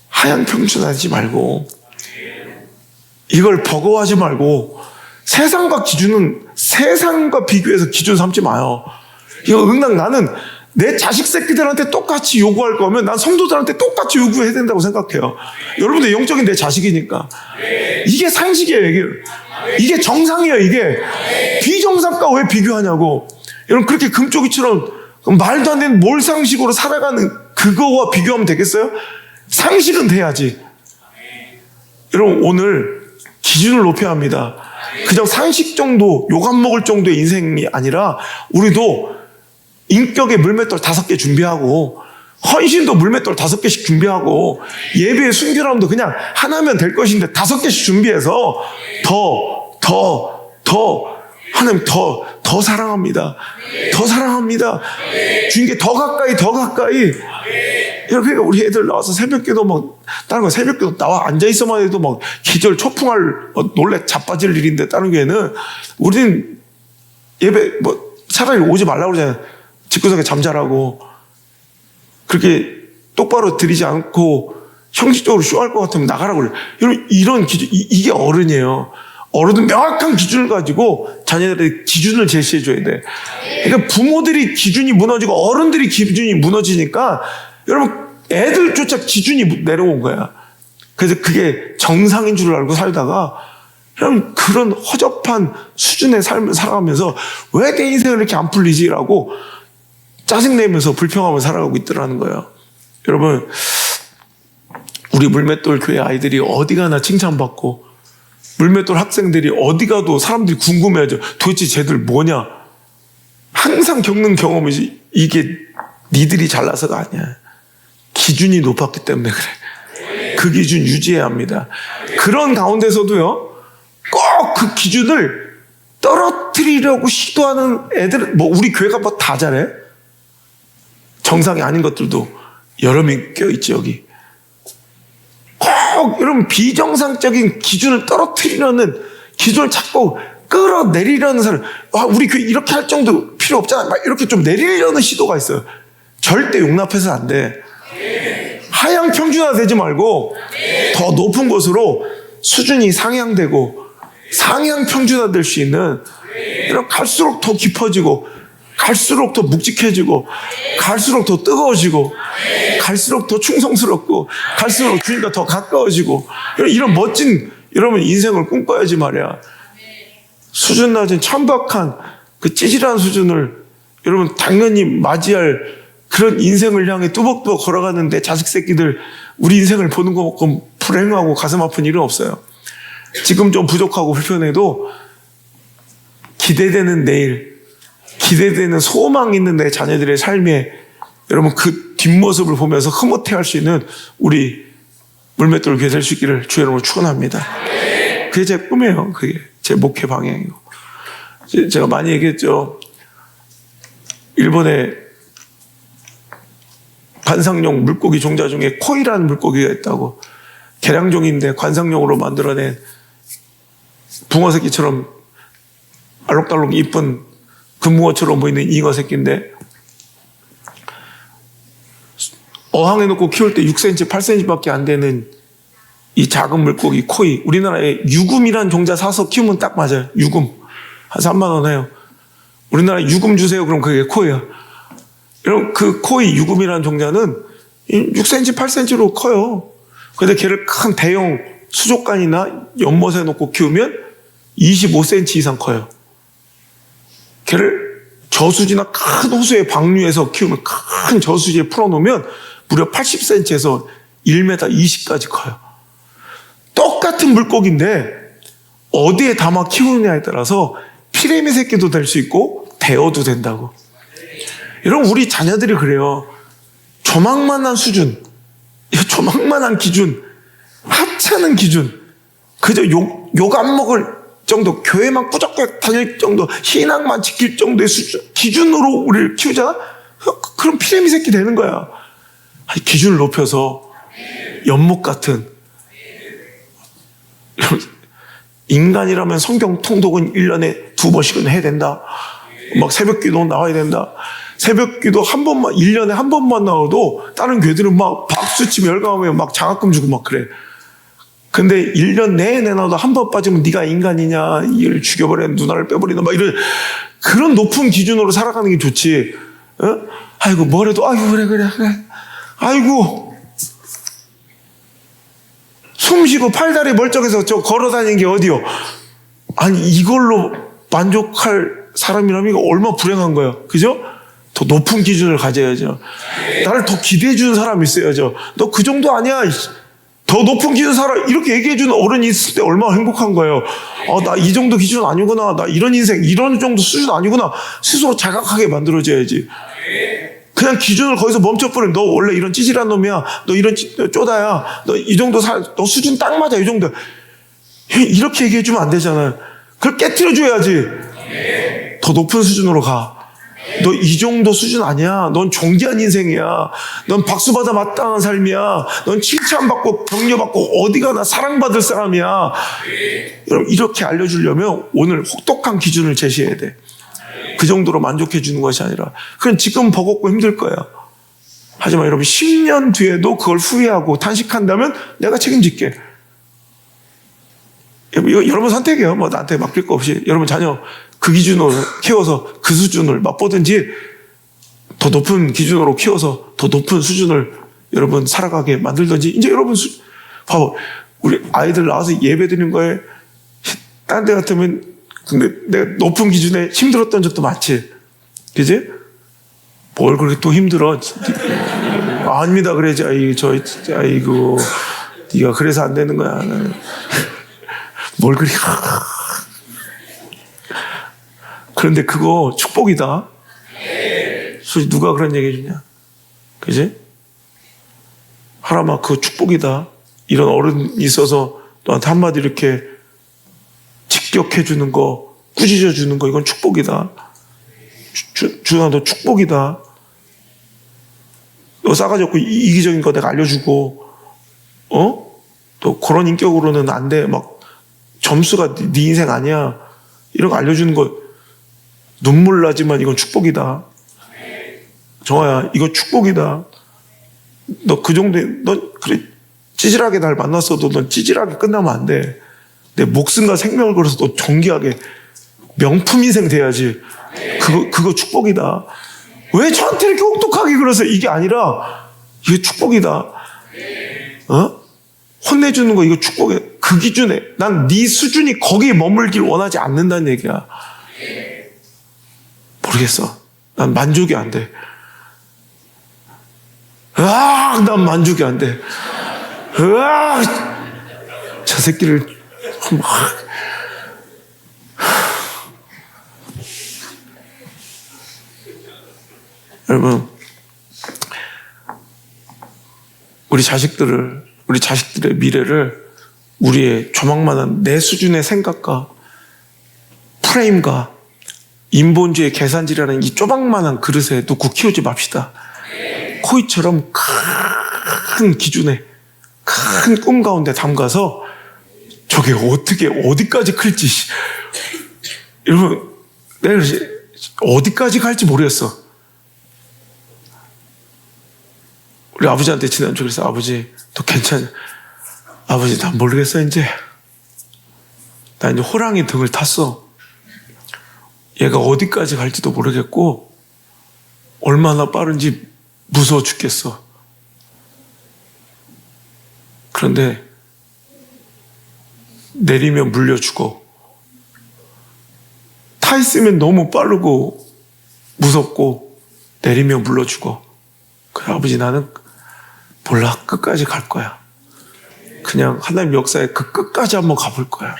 하향 평준하지 말고 이걸 버거워하지 말고 세상과 비교해서 기준 삼지 마요. 이거 응당, 나는 내 자식 새끼들한테 똑같이 요구할 거면 난 성도들한테 똑같이 요구해야 된다고 생각해요. 여러분들 영적인 내 자식이니까. 이게 상식이에요. 이게 정상이에요. 이게 비정상과 왜 비교하냐고. 여러분, 그렇게 금쪽이처럼 그럼 말도 안 되는 몰상식으로 살아가는 그거와 비교하면 되겠어요? 상식은 돼야지. 여러분, 오늘 기준을 높여야 합니다. 그냥 상식 정도, 욕 안 먹을 정도의 인생이 아니라 우리도 인격의 물맷돌 5개 준비하고, 헌신도 물맷돌 5개씩 준비하고, 예배의 순결함도 그냥 하나면 될 것인데 5개씩 준비해서 하나님 더 사랑합니다. 더 사랑합니다. 주님께 더 가까이. 이렇게 우리 애들 나와서 새벽기도 막, 다른 거 새벽기도 나와 앉아있어만 해도 막 기절 초풍할, 놀래 자빠질 일인데, 다른 교회는 우리는 예배, 차라리 오지 말라고 그러잖아요. 집구석에 잠자라고. 그렇게 똑바로 드리지 않고 형식적으로 쇼할 것 같으면 나가라고 그래요. 여러분, 이런 기준, 이게 어른이에요. 어른은 명확한 기준을 가지고 자녀들의 기준을 제시해줘야 돼. 그러니까 부모들이 기준이 무너지고 어른들이 기준이 무너지니까 여러분, 애들조차 기준이 내려온 거야. 그래서 그게 정상인 줄 알고 살다가 여러분, 그런 허접한 수준의 삶을 살아가면서 왜 내 인생을 이렇게 안 풀리지라고 짜증내면서 불평하며 살아가고 있더라는 거예요. 여러분, 우리 물맷돌 교회 아이들이 어디 가나 칭찬받고, 물맷돌 학생들이 어디 가도 사람들이 궁금해하죠. 도대체 쟤들 뭐냐? 항상 겪는 경험이지. 이게 니들이 잘나서가 아니야. 기준이 높았기 때문에 그래. 그 기준 유지해야 합니다. 그런 가운데서도요, 꼭 그 기준을 떨어뜨리려고 시도하는 애들은, 우리 교회가 다 잘해? 정상이 아닌 것들도 여러 명 껴있지, 여기. 꼭 여러분, 비정상적인 기준을 떨어뜨리려는, 기준을 자꾸 끌어내리려는 사람, 우리 교회 이렇게 할 정도 필요 없잖아, 막 이렇게 좀 내리려는 시도가 있어요. 절대 용납해서 안 돼. 하향 평준화 되지 말고 더 높은 곳으로 수준이 상향되고 상향 평준화 될 수 있는, 이런 갈수록 더 깊어지고 갈수록 더 묵직해지고 갈수록 더 뜨거워지고 갈수록 더 충성스럽고 갈수록 주님과 더 가까워지고, 이런 멋진 여러분 인생을 꿈꿔야지 말이야. 수준 낮은 천박한 그 찌질한 수준을 여러분 당연히 맞이할 그런 인생을 향해 뚜벅뚜벅 걸어가는데, 자식 새끼들 우리 인생을 보는 것만큼 불행하고 가슴 아픈 일은 없어요. 지금 좀 부족하고 불편해도 기대되는 내일, 기대되는 소망 있는 내 자녀들의 삶에 여러분 그 뒷모습을 보면서 흐뭇해할 수 있는 우리 물맷돌 교회 될 수 있기를 주의 이름으로 축원합니다. 그게 제 꿈이에요. 그게 제 목회 방향이고. 제가 많이 얘기했죠. 일본에 관상용 물고기 종자 중에 코이라는 물고기가 있다고. 계량종인데 관상용으로 만들어낸 붕어 새끼처럼 알록달록 이쁜 금붕어처럼 보이는 잉어 새끼인데, 어항에 놓고 키울 때 6cm, 8cm밖에 안 되는 이 작은 물고기 코이, 우리나라에 유금이란 종자 사서 키우면 딱 맞아요. 유금 한 3만 원 해요. 우리나라에 유금 주세요. 그럼 그게 코이야. 여러분, 그 코이 유금이라는 종자는 6cm, 8cm로 커요. 근데 걔를 큰 대형 수족관이나 연못에 놓고 키우면 25cm 이상 커요. 걔를 저수지나 큰 호수에 방류해서 키우면, 큰 저수지에 풀어놓으면 무려 80cm에서 1m 20까지 커요. 똑같은 물고기인데 어디에 담아 키우느냐에 따라서 피레미 새끼도 될 수 있고 대어도 된다고. 여러분, 우리 자녀들이 그래요. 조망만한 수준, 조망만한 기준, 하찮은 기준, 그저 욕 안 먹을 정도, 교회만 꾸적꾸적 다닐 정도, 신앙만 지킬 정도의 수준, 기준으로 우리를 키우잖아? 그럼 피레미 새끼 되는 거야. 기준을 높여서 연못 같은, 인간이라면 성경 통독은 1년에 2번씩은 해야 된다. 막 새벽 기도 나와야 된다. 새벽 기도 한 번만, 1년에 한 번만 나와도 다른 교회들은 막 박수치며 열광하며 막 장학금 주고 막 그래. 근데 1년 내내 나도 한 번 빠지면 네가 인간이냐, 이를 죽여버려, 누나를 빼버리나, 막 이런, 그런 높은 기준으로 살아가는 게 좋지. 어? 아이고, 뭐래도, 아이고, 그래. 아이고, 숨 쉬고 팔다리 멀쩡해서 저 걸어 다니는 게 어디요? 아니, 이걸로 만족할 사람이라면 이거 얼마나 불행한 거야. 그죠? 더 높은 기준을 가져야죠. 나를 더 기대해 주는 사람이 있어야죠. 너 그 정도 아니야. 더 높은 기준 사람, 이렇게 얘기해 주는 어른이 있을 때 얼마나 행복한 거예요. 나 이 정도 기준 아니구나. 나 이런 인생, 이런 정도 수준 아니구나. 스스로 자각하게 만들어줘야지. 그냥 기준을 거기서 멈춰버리면 너 원래 이런 찌질한 놈이야. 너 이런 쪼다야. 너 이 정도 너 수준 딱 맞아. 이 정도. 이렇게 얘기해 주면 안 되잖아요. 그걸 깨트려 줘야지. 더 높은 수준으로 가. 너 이 정도 수준 아니야. 넌 존귀한 인생이야. 넌 박수받아 마땅한 삶이야. 넌 칭찬받고 격려받고 어디 가나 사랑받을 사람이야. 여러분, 이렇게 알려주려면 오늘 혹독한 기준을 제시해야 돼. 그 정도로 만족해 주는 것이 아니라. 그럼 지금 버겁고 힘들 거야. 하지만 여러분, 10년 뒤에도 그걸 후회하고 탄식한다면 내가 책임질게. 이거 여러분 선택이에요. 뭐 나한테 맡길 거 없이. 여러분 자녀 그 기준으로 키워서 그 수준을 맛보든지, 더 높은 기준으로 키워서 더 높은 수준을 여러분 살아가게 만들든지. 이제 여러분 봐봐. 우리 아이들 나와서 예배 드리는 거에 딴 데 같으면 근데 내가 높은 기준에 힘들었던 적도 많지. 그지? 뭘 그렇게 또 힘들어. 아닙니다. 그래야지. 아이고 네가 그래서 안 되는 거야. 뭘 그리. 그런데 그거 축복이다. 솔직히 누가 그런 얘기 해주냐. 그지? 하나마 그거 축복이다. 이런 어른이 있어서 너한테 한마디 이렇게 직격해주는 거, 꾸짖어주는 거, 이건 축복이다. 주아 너 축복이다. 너 싸가지 없고 이기적인 거 내가 알려주고, 또 그런 인격으로는 안 돼. 막 점수가 네 인생 아니야. 이런 거 알려주는 거 눈물 나지만 이건 축복이다. 정아야, 이거 축복이다. 너 그 정도에, 넌 그래 찌질하게 날 만났어도 넌 찌질하게 끝나면 안 돼. 내 목숨과 생명을 걸어서 너 존귀하게 명품 인생 돼야지. 그거 축복이다. 왜 저한테 이렇게 혹독하게 그러세요? 이게 아니라 이게 축복이다. 혼내주는 거 이거 축복이야. 그 기준에 난 네 수준이 거기에 머물길 원하지 않는다는 얘기야. 모르겠어. 난 만족이 안 돼. 난 만족이 안 돼. 저 새끼를 여러분, 우리 자식들의 미래를 우리의 조망만한 내 수준의 생각과 프레임과 인본주의 계산지라는 이 조망만한 그릇에 놓고 키우지 맙시다. 코이처럼 큰 기준에 큰 꿈 가운데 담가서 저게 어디까지 클지. 여러분, 내가 어디까지 갈지 모르겠어. 우리 아버지한테 지난주에 그래서 아버지, 너 괜찮아. 아버지, 난 모르겠어, 이제. 나 이제 호랑이 등을 탔어. 얘가 어디까지 갈지도 모르겠고, 얼마나 빠른지 무서워 죽겠어. 그런데, 내리면 물려주고, 타 있으면 너무 빠르고, 무섭고, 내리면 물려주고. 그래, 아버지, 나는 몰라. 끝까지 갈 거야. 그냥 하나님 역사에 그 끝까지 한번 가볼 거야.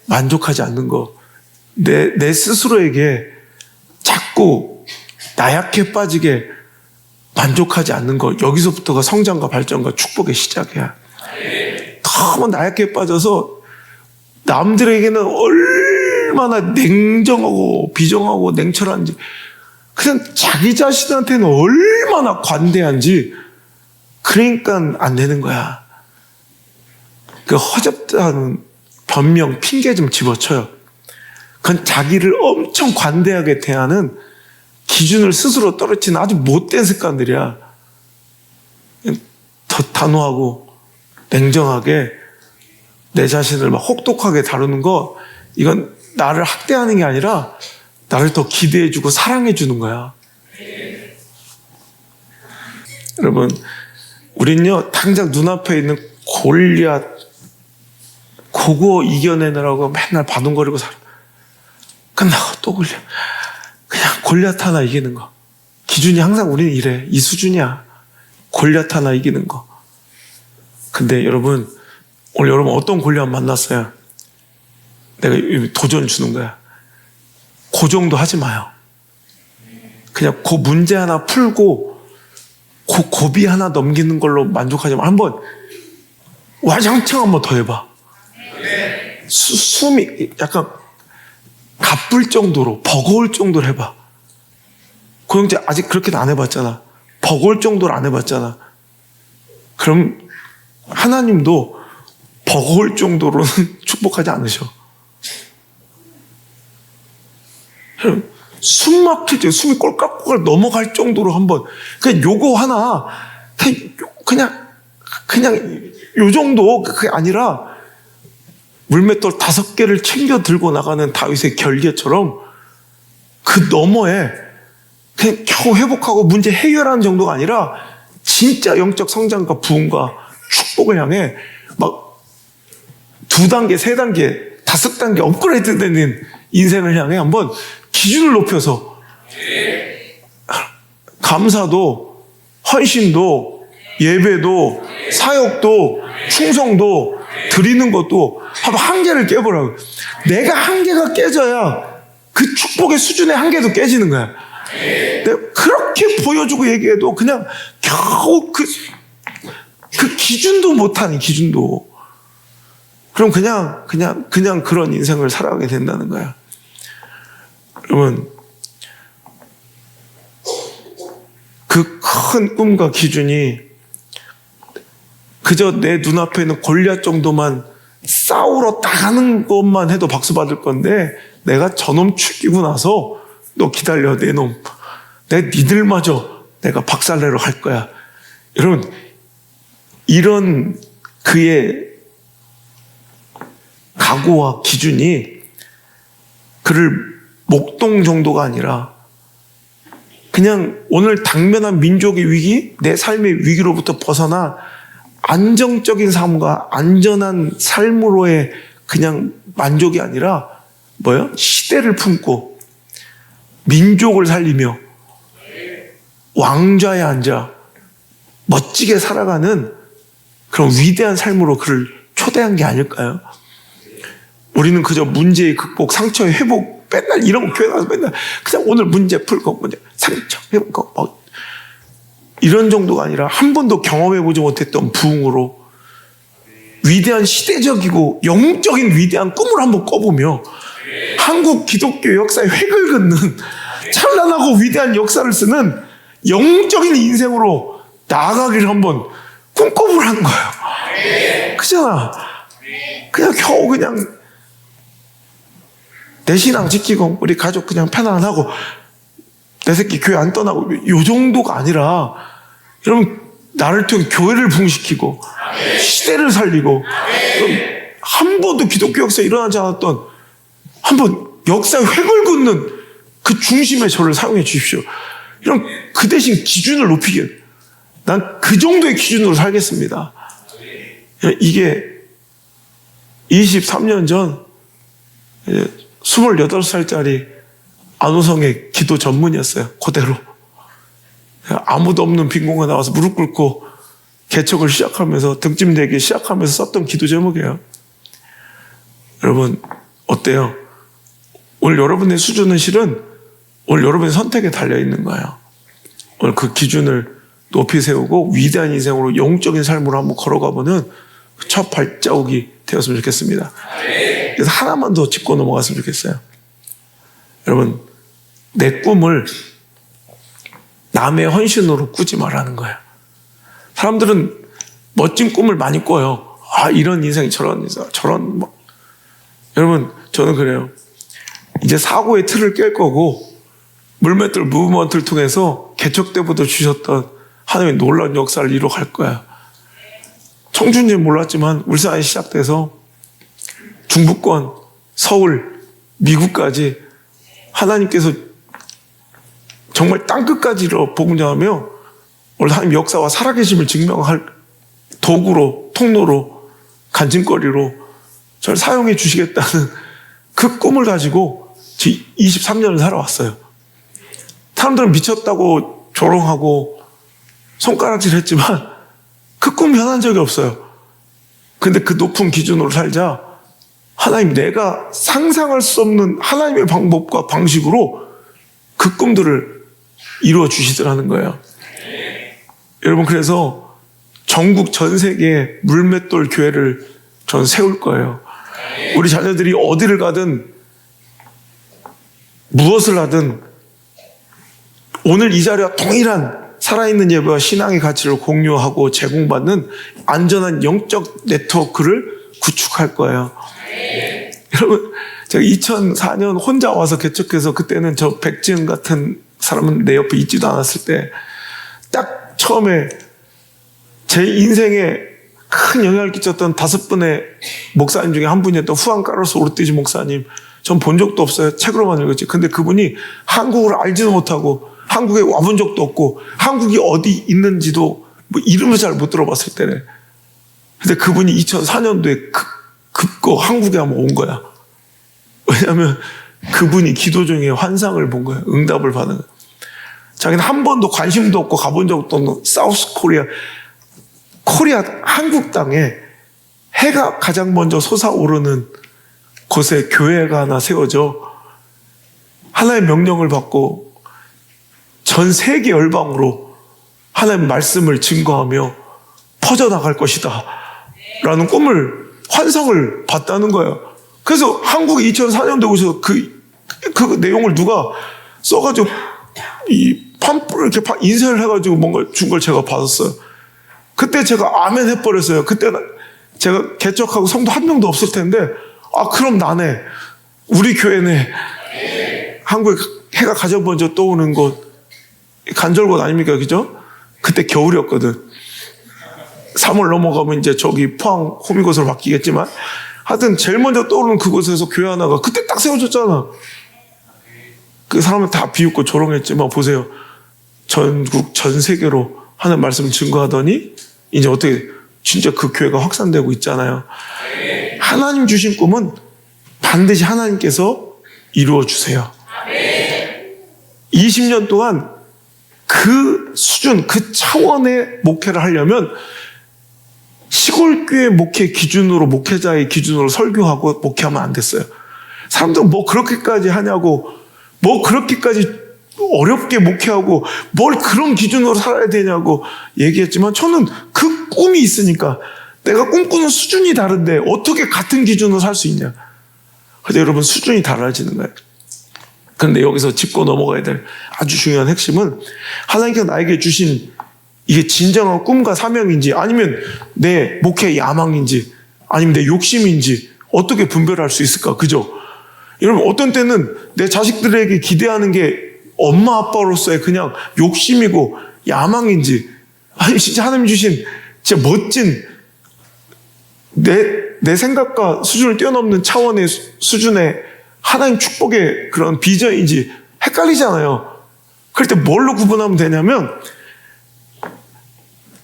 만족하지 않는 거. 내 스스로에게 자꾸 나약해 빠지게 만족하지 않는 거. 여기서부터가 성장과 발전과 축복의 시작이야. 너무 나약해 빠져서 남들에게는 얼마나 냉정하고 비정하고 냉철한지, 그냥 자기 자신한테는 얼마나 관대한지. 그러니까 안 되는 거야. 그 허접다는 변명, 핑계 좀 집어쳐요. 그건 자기를 엄청 관대하게 대하는 기준을 스스로 떨어뜨리는 아주 못된 습관들이야. 더 단호하고 냉정하게 내 자신을 막 혹독하게 다루는 거, 이건 나를 학대하는 게 아니라 나를 더 기대해주고 사랑해주는 거야. 여러분, 우린요, 당장 눈앞에 있는 골리앗, 그거 이겨내느라고 맨날 바둥거리고 살아. 끝나고 또 그냥 골리앗 하나 이기는 거. 기준이 항상 우리는 이래. 이 수준이야. 골리앗 하나 이기는 거. 근데 여러분, 오늘 여러분 어떤 골리앗 만났어요? 내가 도전 주는 거야. 그 정도 하지 마요. 그냥 그 문제 하나 풀고 그 고비 하나 넘기는 걸로 만족하지 마. 한번 와장창 한번 더 해봐. 숨이 약간 가쁠 정도로, 버거울 정도로 해봐. 그 형제 아직 그렇게는 안 해봤잖아. 버거울 정도로 안 해봤잖아. 그럼 하나님도 버거울 정도로는 축복하지 않으셔. 숨 막힐 때 숨이 꼴깍꼴깍 넘어갈 정도로 한번 그냥 요거 하나 그냥 요 정도 그게 아니라 물맷돌 5개를 챙겨 들고 나가는 다윗의 결계처럼 그 너머에 그냥 겨우 회복하고 문제 해결하는 정도가 아니라 진짜 영적 성장과 부흥과 축복을 향해 막 2단계, 3단계, 5단계 업그레이드 되는 인생을 향해 한번 기준을 높여서 감사도 헌신도 예배도 사역도 충성도 드리는 것도 한번 한계를 깨보라고. 내가 한계가 깨져야 그 축복의 수준의 한계도 깨지는 거야. 내가 그렇게 보여주고 얘기해도 그냥 겨우 그 기준도 못하니 기준도. 그럼 그냥 그런 인생을 살아가게 된다는 거야. 여러분, 그 큰 꿈과 기준이 그저 내 눈앞에 있는 골리앗 정도만 싸우러 나가는 것만 해도 박수 받을 건데, 내가 저놈 죽이고 나서 너 기다려, 내 놈. 니들마저 내가 박살내러 갈 거야. 여러분, 이런 그의 각오와 기준이 그를 목동 정도가 아니라 그냥 오늘 당면한 민족의 위기, 내 삶의 위기로부터 벗어나 안정적인 삶과 안전한 삶으로의 그냥 만족이 아니라 뭐요? 시대를 품고 민족을 살리며 왕좌에 앉아 멋지게 살아가는 그런 위대한 삶으로 그를 초대한 게 아닐까요? 우리는 그저 문제의 극복, 상처의 회복, 맨날 이런 거 교회 가서 맨날 그냥 오늘 문제 풀고 상처 회복 이런 정도가 아니라 한 번도 경험해보지 못했던 부흥으로 위대한 시대적이고 영적인 위대한 꿈을 한번 꿔보며 한국 기독교 역사의 획을 긋는 찬란하고 위대한 역사를 쓰는 영적인 인생으로 나아가기를 한번 꿈꿔보라는 거예요. 그잖아. 그냥 겨우 그냥 내 신앙 지키고 우리 가족 그냥 편안하고 내 새끼 교회 안 떠나고 요 정도가 아니라 여러분 나를 통해 교회를 부흥시키고 시대를 살리고 한 번도 기독교 역사에 일어나지 않았던 한번 역사의 획을 긋는 그 중심에 저를 사용해 주십시오. 이런 그 대신 기준을 높이게 난 그 정도의 기준으로 살겠습니다. 이게 23년 전 28살짜리 안호성의 기도 전문이었어요. 그대로 아무도 없는 빈 공간에 나와서 무릎 꿇고 개척을 시작하면서 등짐대기 시작하면서 썼던 기도 제목이에요. 여러분 어때요? 오늘 여러분의 수준은 실은 오늘 여러분의 선택에 달려있는 거예요. 오늘 그 기준을 높이 세우고 위대한 인생으로 영적인 삶으로 한번 걸어가보는 첫 발자국이 되었으면 좋겠습니다. 그래서 하나만 더 짚고 넘어갔으면 좋겠어요. 여러분 내 꿈을 남의 헌신으로 꾸지 말라는 거예요. 사람들은 멋진 꿈을 많이 꿔요. 이런 인생 저런 여러분 저는 그래요. 이제 사고의 틀을 깰 거고 물맷돌 무브먼트를 통해서 개척 때부터 주셨던 하나님의 놀라운 역사를 이뤄갈 거야. 청주인지는 몰랐지만 울산에 시작돼서 중부권, 서울, 미국까지 하나님께서 정말 땅끝까지 복음 전하며 오늘 하나님 역사와 살아계심을 증명할 도구로, 통로로, 간증거리로 저를 사용해 주시겠다는 그 꿈을 가지고 23년을 살아왔어요. 사람들은 미쳤다고 조롱하고 손가락질 했지만 그 꿈 변한 적이 없어요. 근데 그 높은 기준으로 살자 하나님, 내가 상상할 수 없는 하나님의 방법과 방식으로 그 꿈들을 이루어 주시더라는 거예요. 여러분, 그래서 전국 전 세계에 물맷돌 교회를 전 세울 거예요. 우리 자녀들이 어디를 가든 무엇을 하든 오늘 이 자리와 동일한 살아있는 예배와 신앙의 가치를 공유하고 제공받는 안전한 영적 네트워크를 구축할 거예요. 여러분, 제가 2004년 혼자 와서 개척해서, 그때는 저 백지은 같은 사람은 내 옆에 있지도 않았을 때, 딱 처음에 제 인생에 큰 영향을 끼쳤던 5분의 목사님 중에 한 분이었던 후안 카르로스 오르티지 목사님, 전 본 적도 없어요. 책으로만 읽었지. 근데 그분이 한국을 알지도 못하고 한국에 와본 적도 없고 한국이 어디 있는지도 뭐 이름을 잘 못 들어봤을 때래. 근데 그분이 2004년도에 급거 한국에 한번 온 거야. 왜냐하면 그분이 기도 중에 환상을 본 거야. 응답을 받은 거야. 자기는 한 번도 관심도 없고 가본 적도 없는 사우스 코리아 한국 땅에 해가 가장 먼저 솟아오르는 곳에 교회가 하나 세워져 하나의 명령을 받고 전 세계 열방으로 하나님의 말씀을 증거하며 퍼져나갈 것이다 라는 꿈을, 환상을 봤다는 거예요. 그래서 한국에 2004년도에 오셔서 그 내용을 누가 써가지고 이 팜플 이렇게 인쇄를 해가지고 뭔가 준 걸 제가 받았어요. 그때 제가 아멘 해버렸어요. 그때 제가 개척하고 성도 한 명도 없을 텐데, 아, 그럼 나네. 우리 교회네. 한국에 해가 가장 먼저 떠오는 곳, 간절곶 아닙니까? 그죠? 그때 겨울이었거든. 3월 넘어가면 이제 저기 포항 호미곶으로 바뀌겠지만, 하여튼 제일 먼저 떠오르는 그곳에서 교회 하나가 그때 딱 세워졌잖아. 그 사람은 다 비웃고 조롱했지만 보세요. 전국 전 세계로 하는 말씀을 증거하더니 이제 어떻게 진짜 그 교회가 확산되고 있잖아요. 하나님 주신 꿈은 반드시 하나님께서 이루어 주세요. 20년 동안 그 수준, 그 차원의 목회를 하려면 시골교회 목회 기준으로, 목회자의 기준으로 설교하고 목회하면 안 됐어요. 사람들은 뭐 그렇게까지 하냐고, 뭐 그렇게까지 어렵게 목회하고 뭘 그런 기준으로 살아야 되냐고 얘기했지만, 저는 그 꿈이 있으니까, 내가 꿈꾸는 수준이 다른데 어떻게 같은 기준으로 살 수 있냐. 근데 여러분, 수준이 달라지는 거예요. 그런데 여기서 짚고 넘어가야 될 아주 중요한 핵심은, 하나님께서 나에게 주신 이게 진정한 꿈과 사명인지, 아니면 내 목회 야망인지, 아니면 내 욕심인지 어떻게 분별할 수 있을까? 그죠? 여러분, 어떤 때는 내 자식들에게 기대하는 게 엄마 아빠로서의 그냥 욕심이고 야망인지, 아니 진짜 하나님 주신 진짜 멋진 내 생각과 수준을 뛰어넘는 차원의 수준의 하나님 축복의 그런 비전인지 헷갈리잖아요. 그럴 때 뭘로 구분하면 되냐면,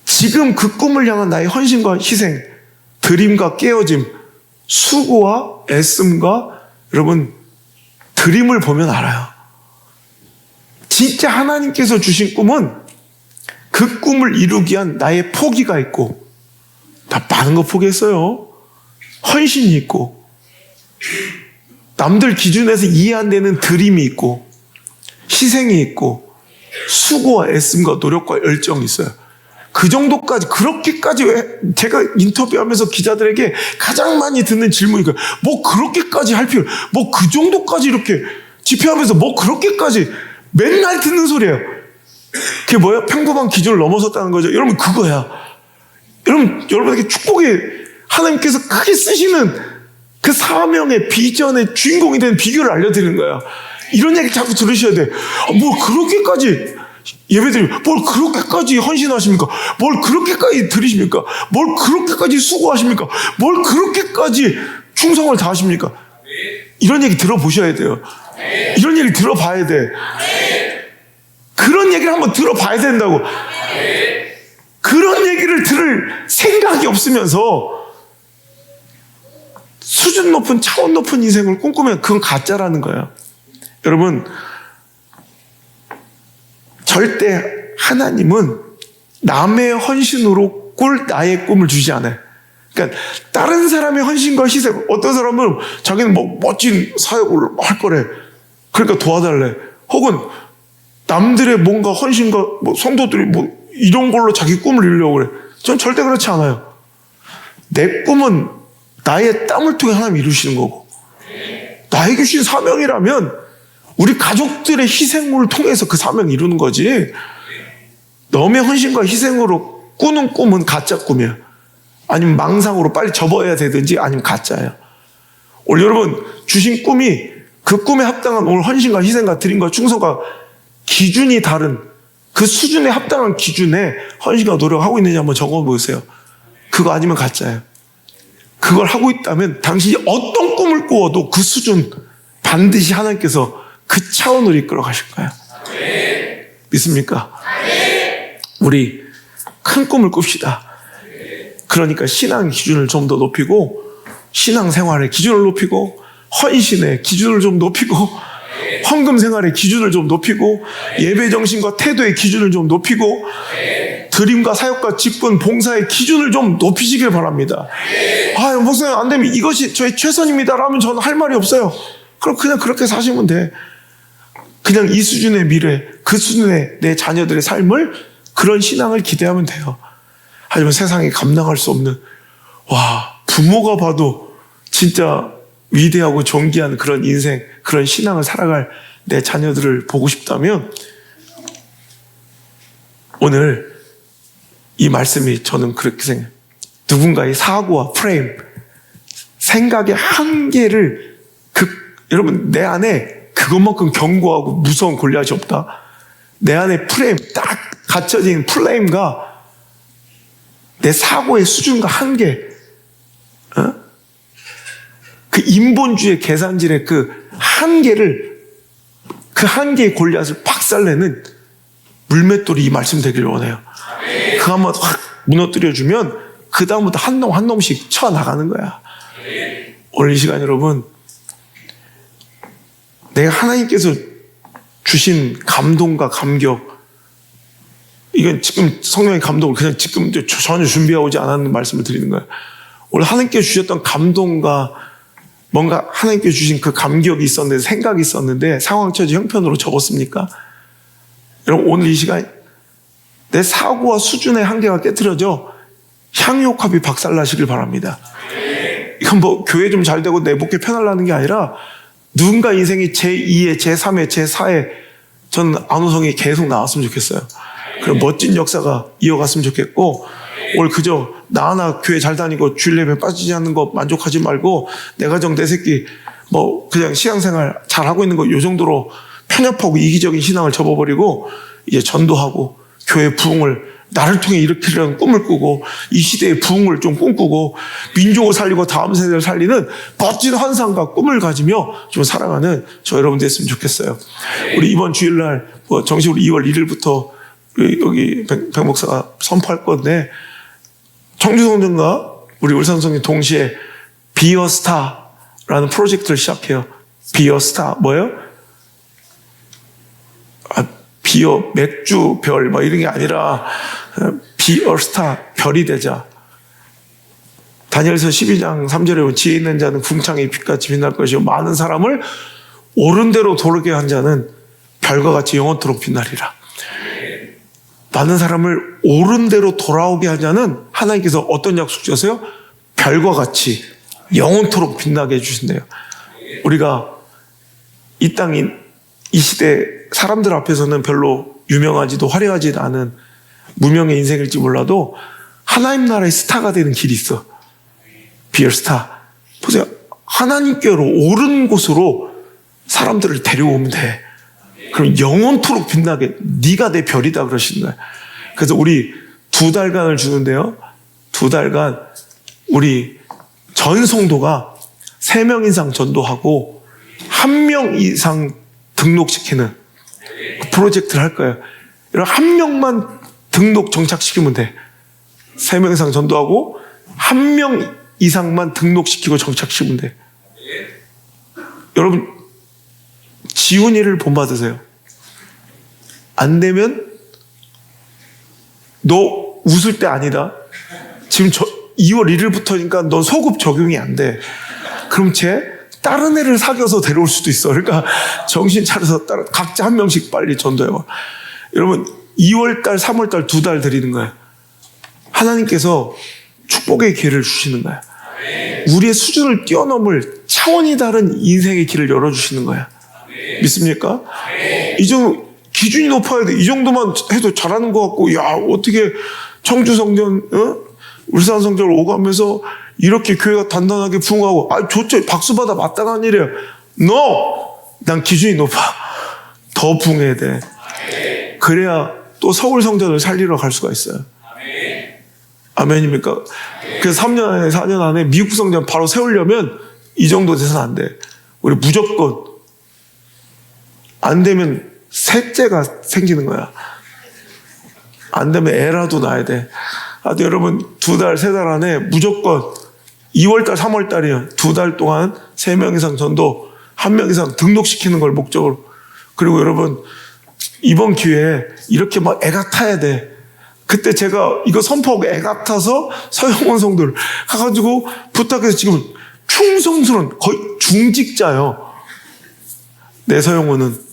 지금 그 꿈을 향한 나의 헌신과 희생, 드림과 깨어짐, 수고와 애씀과 여러분 드림을 보면 알아요. 진짜 하나님께서 주신 꿈은 그 꿈을 이루기 위한 나의 포기가 있고, 나 많은 거 포기했어요. 헌신이 있고, 남들 기준에서 이해 안 되는 드림이 있고, 희생이 있고, 수고와 애씀과 노력과 열정이 있어요. 그 정도까지, 그렇게까지, 제가 인터뷰하면서 기자들에게 가장 많이 듣는 질문이 뭐 그렇게까지 할 필요, 뭐 그 정도까지 이렇게 집회하면서 뭐 그렇게까지, 맨날 듣는 소리예요. 그게 뭐야? 평범한 기준을 넘어섰다는 거죠. 여러분, 그거야. 여러분에게 축복의 하나님께서 크게 쓰시는 그 사명의 비전의 주인공이 된 비결을 알려드리는 거야. 이런 얘기 자꾸 들으셔야 돼. 뭐 그렇게까지 예배드리면, 뭘 그렇게까지 헌신하십니까? 뭘 그렇게까지 드리십니까? 뭘 그렇게까지 수고하십니까? 뭘 그렇게까지 충성을 다하십니까? 이런 얘기 들어보셔야 돼요. 이런 얘기 들어봐야 돼. 그런 얘기를 한번 들어봐야 된다고. 그런 얘기를 들을 생각이 없으면서 수준 높은, 차원 높은 인생을 꿈꾸면 그건 가짜라는 거예요. 여러분, 절대 하나님은 남의 헌신으로 나의 꿈을 주지 않아요. 그러니까 다른 사람의 헌신과 희생, 어떤 사람은 자기는 뭐 멋진 사역을 할 거래. 그러니까 도와달래. 혹은 남들의 뭔가 헌신과 뭐 성도들이 뭐 이런 걸로 자기 꿈을 이루려고 그래. 전 절대 그렇지 않아요. 내 꿈은 나의 땀을 통해 하나님 이루시는 거고, 나에게 주신 사명이라면 우리 가족들의 희생물을 통해서 그 사명을 이루는 거지. 남의 헌신과 희생으로 꾸는 꿈은 가짜 꿈이에요. 아니면 망상으로 빨리 접어야 되든지 아니면 가짜예요. 오늘 여러분 주신 꿈이 그 꿈에 합당한 오늘 헌신과 희생과 드림과 충성과 기준이 다른 그 수준에 합당한 기준에 헌신과 노력하고 있는지 한번 적어보세요. 그거 아니면 가짜예요. 그걸 하고 있다면 당신이 어떤 꿈을 꾸어도 그 수준 반드시 하나님께서 그 차원으로 이끌어 가실 거예요. 믿습니까? 우리 큰 꿈을 꿉시다. 그러니까 신앙 기준을 좀 더 높이고, 신앙생활의 기준을 높이고, 헌신의 기준을 좀 높이고, 헌금 생활의 기준을 좀 높이고, 예배 정신과 태도의 기준을 좀 높이고, 드림과 사역과 직분, 봉사의 기준을 좀 높이시길 바랍니다. 아, 목사님 안 되면 이것이 저의 최선입니다 라면 저는 할 말이 없어요. 그럼 그냥 그렇게 사시면 돼. 그냥 이 수준의 미래, 그 수준의 내 자녀들의 삶을, 그런 신앙을 기대하면 돼요. 하지만 세상에 감당할 수 없는, 부모가 봐도 진짜 위대하고 존귀한 그런 인생, 그런 신앙을 살아갈 내 자녀들을 보고 싶다면 오늘 이 말씀이 저는 그렇게 생각해요. 누군가의 사고와 프레임, 생각의 한계를 여러분 내 안에 그것만큼 견고하고 무서운 골리앗이 없다. 내 안에 프레임, 딱 갇혀진 플레임과 내 사고의 수준과 한계, 그 인본주의 계산질의 그 한계의 골리앗을 박살내는 물맷돌이 이 말씀 되기를 원해요. 그 한번 확 무너뜨려주면 그 다음부터 한 놈 한 놈씩 쳐나가는 거야. 오늘 이 시간 여러분, 내가 하나님께서 주신 감동과 감격, 이건 지금 성령의 감동을 그냥 지금 전혀 준비하고 오지 않았는 말씀을 드리는 거예요. 오늘 하나님께 주셨던 감동과 뭔가 하나님께 주신 그 감격이 있었는데, 생각이 있었는데 상황 처지 형편으로 접었습니까? 여러분 오늘 이 시간 내 사고와 수준의 한계가 깨트려져 향유옥합이 박살나시길 바랍니다. 이건 뭐 교회 좀 잘 되고 내 목회 편하려는 게 아니라 누군가 인생이 제2의 제3의 제4의 저는 안호성이 계속 나왔으면 좋겠어요. 그런 멋진 역사가 이어갔으면 좋겠고, 오늘 그저 나 하나 교회 잘 다니고 주일 예배 빠지지 않는 거 만족하지 말고 내 가정 내 새끼 뭐 그냥 신앙생활 잘하고 있는 거 요 정도로 편협하고 이기적인 신앙을 접어버리고 이제 전도하고 교회 부흥을 나를 통해 일으키려는 꿈을 꾸고 이 시대의 부흥을 좀 꿈꾸고 민족을 살리고 다음 세대를 살리는 멋진 환상과 꿈을 가지며 좀 살아가는 저 여러분 됐으면 좋겠어요. 우리 이번 주일날 정식으로 2월 1일부터 여기 백 목사가 선포할 건데, 청주성전과 우리 울산성전 동시에 비어스타라는 프로젝트를 시작해요. 비어스타 뭐예요? 비어 맥주 별 뭐 이런 게 아니라 비어스타 별이 되자. 다니엘서 12장 3절에 보면 지혜 있는 자는 궁창의 빛같이 빛날 것이요 많은 사람을 옳은 대로 도르게 한 자는 별과 같이 영원토록 빛나리라. 많은 사람을 옳은 대로 돌아오게 하자는 하나님께서 어떤 약속 주셨어요? 별과 같이 영원토록 빛나게 해주신대요. 우리가 이 땅인 이 시대 사람들 앞에서는 별로 유명하지도 화려하지도 않은 무명의 인생일지 몰라도 하나님 나라의 스타가 되는 길이 있어. 비얼스타. 보세요. 하나님께로 옳은 곳으로 사람들을 데려오면 돼. 그럼 영원토록 빛나게 네가 내 별이다 그러시는 거예요. 그래서 우리 2달간을 주는데요. 2달간 우리 전 성도가 3명 이상 전도하고 1명 이상 등록시키는 프로젝트를 할 거예요. 여러분 1명만 등록 정착시키면 돼. 3명 이상 전도하고 1명 이상만 등록시키고 정착시키면 돼. 여러분 지훈이를 본받으세요. 안 되면 너 웃을 때 아니다. 지금 2월 1일부터니까 너 소급 적용이 안 돼. 그럼 쟤 다른 애를 사귀어서 데려올 수도 있어. 그러니까 정신 차려서 각자 한 명씩 빨리 전도해봐. 여러분 2월달 3월달 2달 드리는 거예요. 하나님께서 축복의 기회를 주시는 거예요. 우리의 수준을 뛰어넘을 차원이 다른 인생의 길을 열어주시는 거예요. 믿습니까? 이 정도 기준이 높아야 돼. 이 정도만 해도 잘하는 것 같고, 야 어떻게 청주성전, 울산 성전을 오가면서 이렇게 교회가 단단하게 부흥하고, 좋죠. 박수 받아 마땅한 일이에요. No! 난 기준이 높아. 더 부흥해야 돼. 그래야 또 서울 성전을 살리러 갈 수가 있어요. 아멘입니까? 그래서 3년 안에 4년 안에 미국 성전 바로 세우려면 이 정도 돼서는 안 돼. 우리 무조건 안 되면 셋째가 생기는 거야. 안 되면 애라도 낳아야 돼. 여러분 2달, 3달 안에 무조건 2월달, 3월달이요. 2달 동안 3명 이상 전도, 1명 이상 등록시키는 걸 목적으로. 그리고 여러분 이번 기회에 이렇게 막 애가 타야 돼. 그때 제가 이거 선포하고 애가 타서 서영원 성도를 가가지고 부탁해서 지금 충성스러운 거의 중직자요. 내 서영원은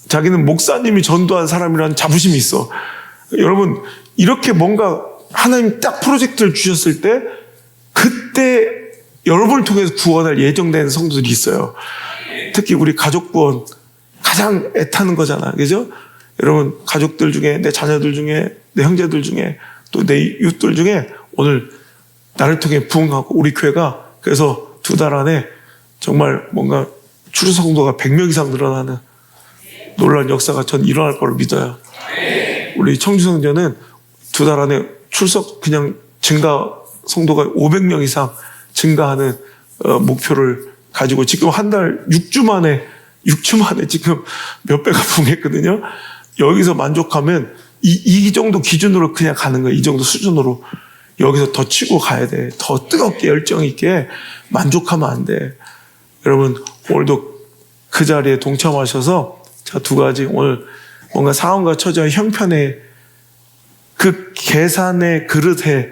자기는 목사님이 전도한 사람이라는 자부심이 있어. 여러분 이렇게 뭔가 하나님 딱 프로젝트를 주셨을 때 그때 여러분을 통해서 구원할 예정된 성도들이 있어요. 특히 우리 가족 구원 가장 애타는 거잖아. 그죠? 여러분 가족들 중에 내 자녀들 중에 내 형제들 중에 또 내 이웃들 중에 오늘 나를 통해 부흥하고 우리 교회가 그래서 2달 안에 정말 뭔가 추수 성도가 100명 이상 늘어나는 놀라운 역사가 전 일어날 거로 믿어요. 우리 청주성전은 2달 안에 출석 그냥 증가 성도가 500명 이상 증가하는 목표를 가지고 지금 한 달 6주 만에 지금 몇 배가 부흥했거든요. 여기서 만족하면 이 정도 기준으로 그냥 가는 거예요. 이 정도 수준으로. 여기서 더 치고 가야 돼. 더 뜨겁게 열정 있게 만족하면 안 돼. 여러분 오늘도 그 자리에 동참하셔서 자 2가지 오늘 뭔가 상황과 처지와 형편에 그 계산의 그릇에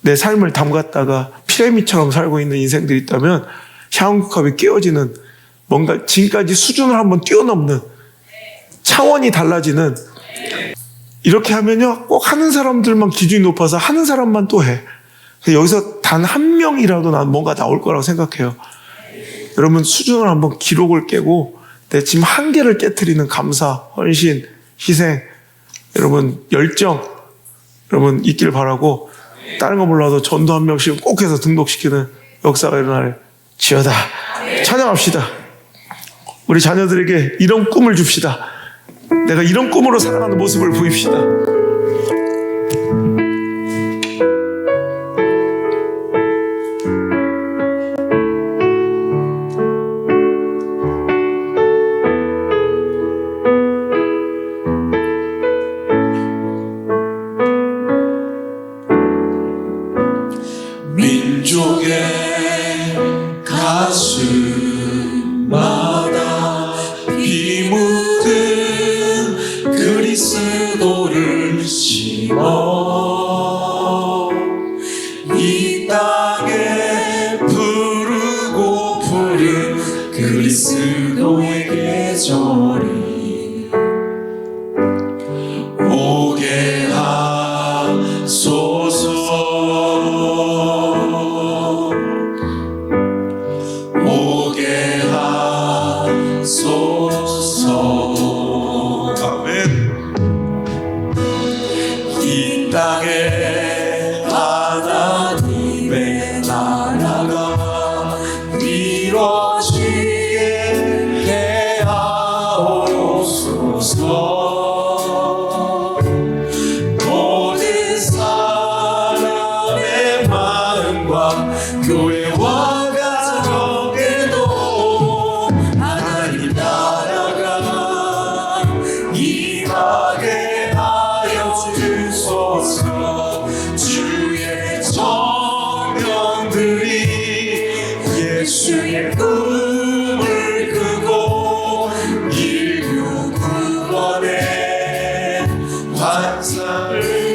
내 삶을 담갔다가 피라미드처럼 살고 있는 인생들이 있다면 향유컵이 깨어지는 뭔가 지금까지 수준을 한번 뛰어넘는 차원이 달라지는 이렇게 하면요 꼭 하는 사람들만 기준이 높아서 하는 사람만 또 해. 여기서 단 한 명이라도 난 뭔가 나올 거라고 생각해요. 여러분 수준을 한번 기록을 깨고 내 지금 한계를 깨트리는 감사, 헌신, 희생 여러분 열정 여러분 있길 바라고 다른 거 몰라도 전도 한 명씩 꼭 해서 등록시키는 역사가 일어날 지어다. 찬양합시다. 우리 자녀들에게 이런 꿈을 줍시다. 내가 이런 꿈으로 살아가는 모습을 보입시다. 민족의 가슴마다 피 묻은 그리스도를 심어 이 땅에 푸르고 푸른 그리스도의 계절이 오게 하소서. 오게 하소서. 아멘. 이 땅에 하나님의 나라가 이루어지게 해 하옵소서. 모든 사람의 마음과 교회와 가정에도 하나님 나라가 임하게 하여 주소서. 주의 정령들이 예수의 꿈을 꾸고 인류 구원의 환상을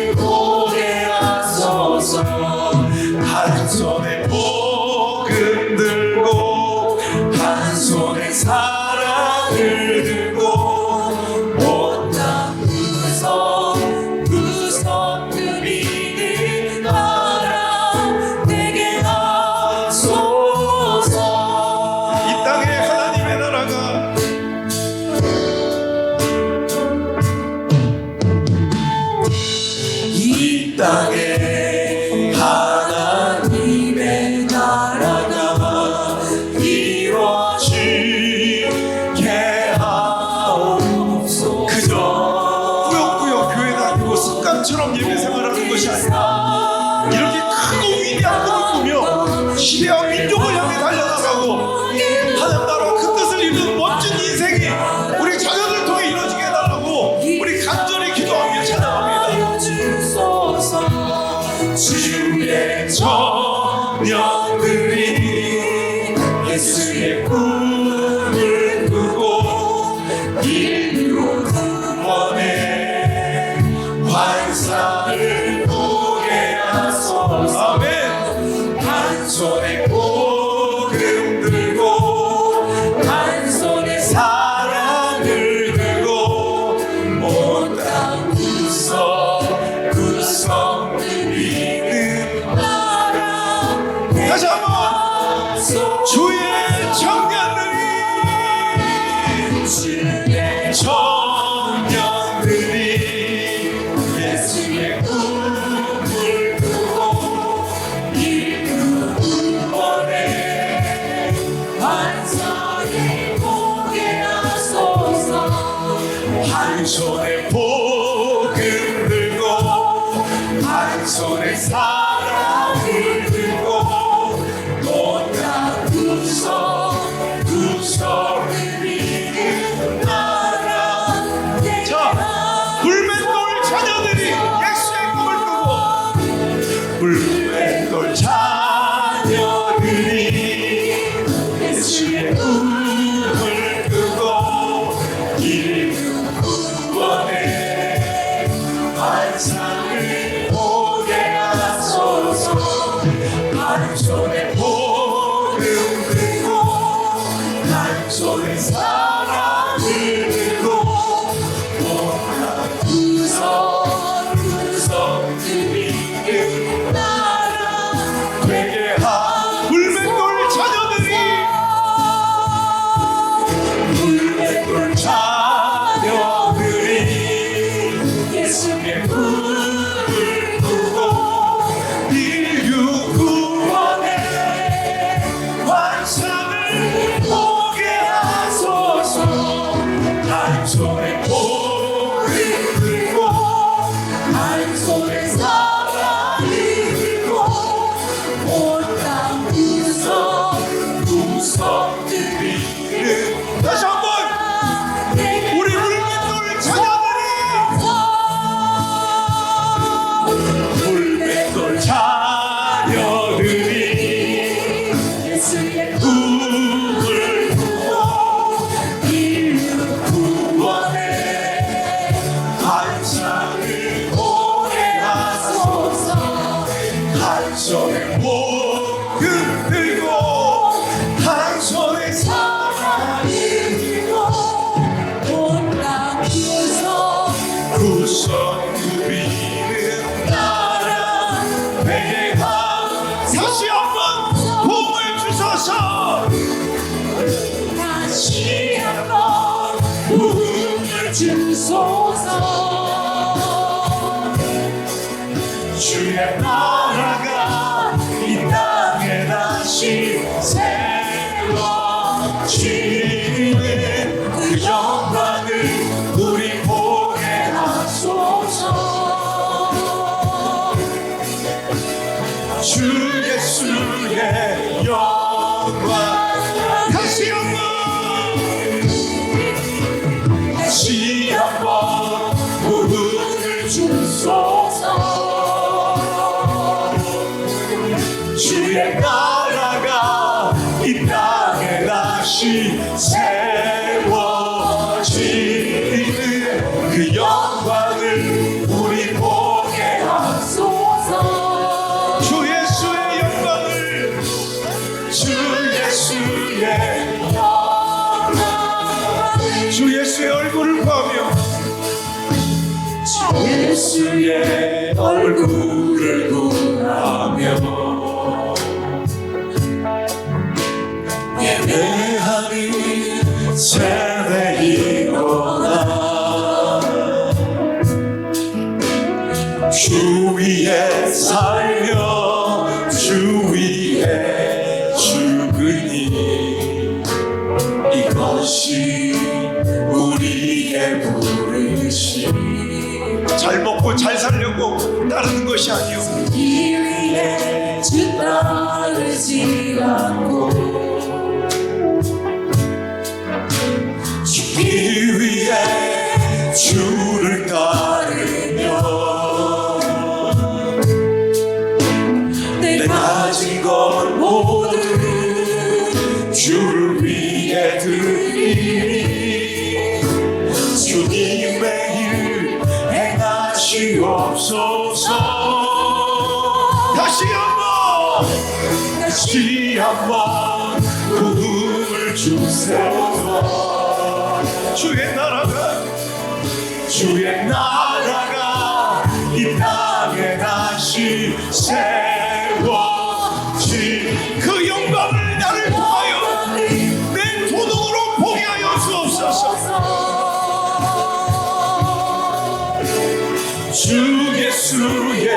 땅에 하나님의 나라가 이루어지게 하옵소서. 그저 꾸역꾸역 교회 다니고 습관처럼 예배 생활하는 것이 아니라 이렇게 크고 위대한 꿈을 꾸며 시대와 민족을 향해 달려나가고 하나님 나라 그 뜻을 이루는 멋진 인생이 우리 자녀들 통해 이루어지게 해달라고 우리 간절히 기도하며 찬양합니다. 주의 청년들이 예수의 꿈을 꾸고 인류 구원의 환상을 보게 하소서. 아멘. 한 손에 복음 들고 한 손에 사랑을 들고 온 땅 구석구석 누리는 나라. 다시 한번 주의 청년들이 주의 청년들이 예수의 꿈을 꾸고 인류 구원의 환상을 보게 하소서. 한 손에 복음 들고 한 손에 사랑을 들고 온 땅 구석구석 누리는 나라. 자, 불맷돌 자녀들이 예수의 꿈을 꾸고 불맷돌 자녀들이 예수의 꿈을 꾸고 인류 구원의 환상을 보게 하소서. 한 손에 복음 들고 한 손에 사랑을 들고 온갖 구석구석 누리는 나라 되게 하. 불맷돌 자녀들이 불맷돌 자녀들이 예수의 꿈을 꾸고 인류 구원의 환상을 보게 하소서. 한 손에 복음 들고 한 손에 사랑을 들고 온 땅 구석구석 누리는. 다시 한번 우리 불맷돌 자녀들이 불맷돌 자녀들이 예수의 꿈을 꾸고 인류 구원의 환상을 보게 하소서. 한 손에 복음 들고 한 손에 사랑을 들고 온 땅 구석 누리는 나라 되게 하. 다시 한번 복을 주소서. 다시 한번 복음을 주소서. 주의 나라가 이 땅에 다시 세워지는 그 영광을 우리 보게 하소서. 주 예수의 영광. 다시 한번 복음을 주소서. 주의 나라가 이 땅에 다시 세워지는 그 영광을 우리 보게 하소서. 주 예수의 영광을 주 예수의 영광. 주 예수의 얼굴을 구하며 주 예수의 얼굴을 구하며 예배하는 세대 일어나 주 위에 살며 주 위에 죽으니 이것이 우리의 부르심. 잘 먹고 잘 살려고 따르는 것이 아니요, 이 위에 주 따르지 않고 이 위에 주를 따르며 내 가진 것 모두 주를 위해 드리니 주님의 일 행하시옵소서. 다시 한번 부흥을 주세요. 주의 나라가 이 땅에 다시 세워지 그 영광을 나를 통하여 내 도덕으로 보게 하여 주옵소서. 주 예수의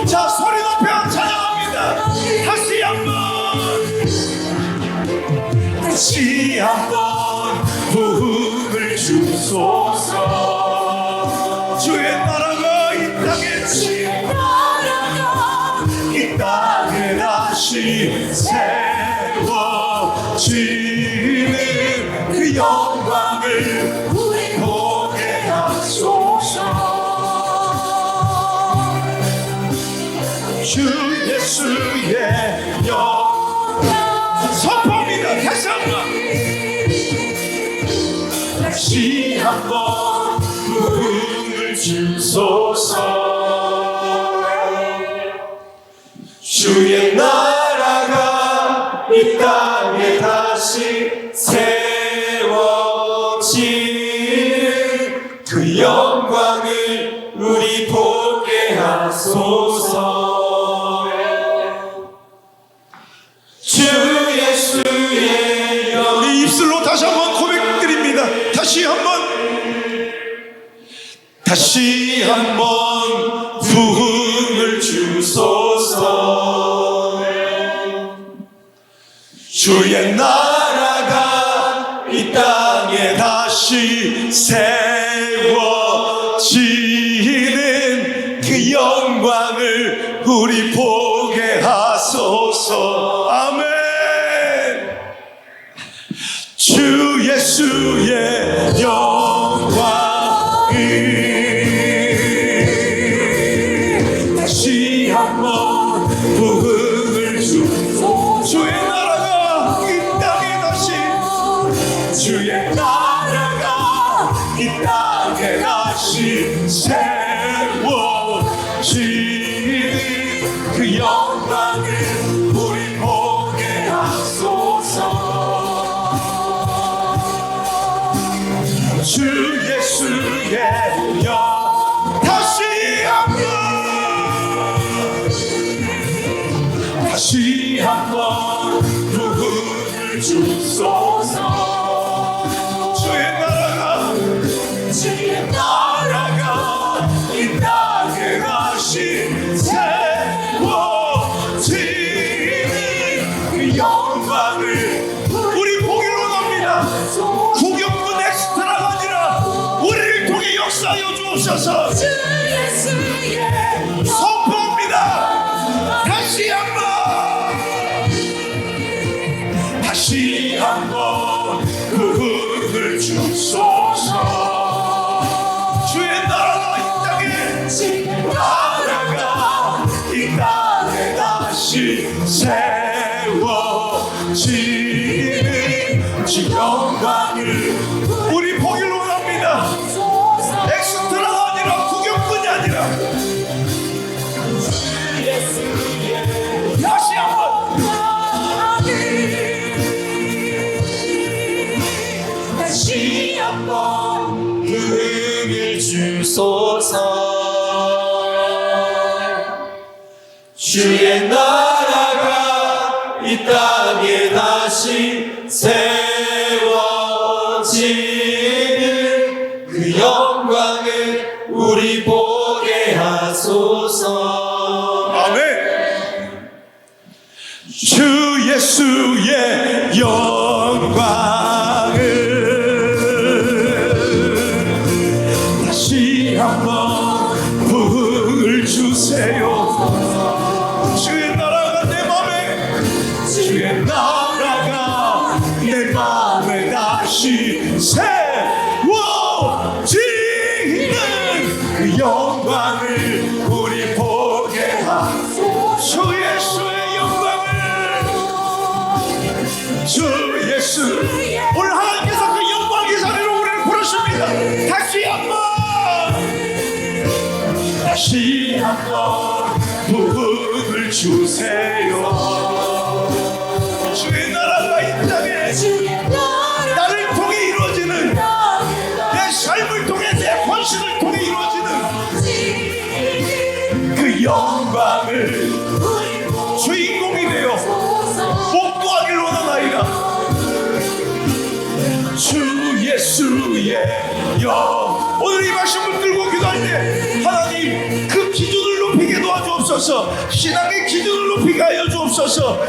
자, 소리 높여 찬양합니다. 다시 한번 부흥을 주소서. 주의 나라가 이 땅에 이 땅에 다시 세워지는 그 영광을 우리 보게 하소서. 주 예수의 영광 선포합니다. 다시 한번 부흥을 주소서. 주의 나라가 이 땅에 다시 세워지는 그 영광을 우리 보게 하소서. 주 예수의 영 우리 입술로 다시 한번 고백드립니다. 다시 한번 부흥을 주소서. 주의 나라가 이 땅에 다시 세워지는 그 영광을 우리 보게 하소서. 아멘. 주 예수의 영광을 다시 한번 부흥을 주소서. 주의 나라가 이 땅에 다시 주의 나라가 이 땅에 다시 세워지는 그 영광을 우리 보게 하소서. 주 예수의 영 다시 한번 부흥을 주소서. 주의 나라가 이 땅에 다시 세워지는 그 영광을 우리 보기로 원합니다. 구경꾼 엑스트라가 아니라 우리를 통해 역사하여 주옵소서. 선포합니다. 다시 한번 부흥을 주소서. 주의 나라가 이 땅에 다시 세워지는 주 영광을 우리 보기로 원합니다. 엑스트라가 아니라 구경꾼이 아니라 다시 한번 다시 한번 부흥을 주소서. 주의 나라가 이 땅에 다시 세워지는 그 영광을 우리 보게 하소서. 하소서. 아멘. 주 예수의 영광을 다시 한번 부을 주세요. 주의 나라가 내 맘에, 주의 나라가 내 맘에 다시 세워지는 그 영광을 우리 보게 하소서. 주 예수의 영광을, 주 예수. 오늘 하나님께서 그 영광의 자리로 우리를 부르십니다. 다시 한번 부흥을 주세요. 주의 나라가 이 땅에 나를 통해 이루어지는, 내 삶을 통해, 내 헌신을 통해 이루어지는 그 영광을 주인공이 되어 복구하길 원하나이다. 주 예수의 영. 오늘 이 말씀을 들고 기도할 때 하나님 그 기준을 높이게 도와주옵소서. 신앙의 기준을 높이게 하여 주옵소서.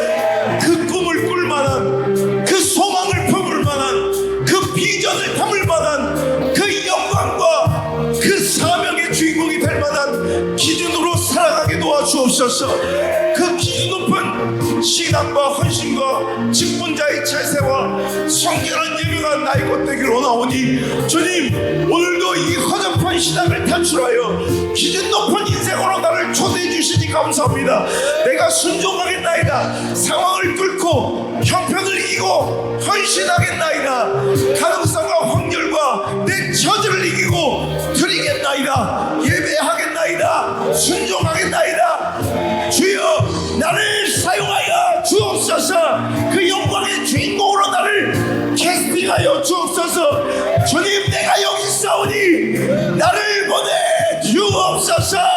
그 꿈을 꿀 만한, 그 소망을 품을 만한, 그 비전을 담을 만한 그 영광과 그 사명의 주인공이 될 만한 기준으로 살아가게 도와주옵소서. 그 기준 높은 신앙과 헌신과 직분자의 체세와 성결한 예배가 나의 것 되기를 원하오니 주님, 오늘도 이 허접한 신앙을 탈출하여 기준 높은 인생으로 나를 초대해 주시니 감사합니다. 내가 순종하겠나이다. 상황을 뚫고 형편을 이기고 헌신하겠나이다. 가능성과 확률과 내 처지를 이기고 드리겠나이다. 예배하겠나이다. 순종하겠나이다. 주여, 나를 사용하여 주옵소서. 그 영광의 주인공으로 나를 캐스팅하여 주옵소서. 주님, 내가 여기 있사오니 나를 보내 주옵소서.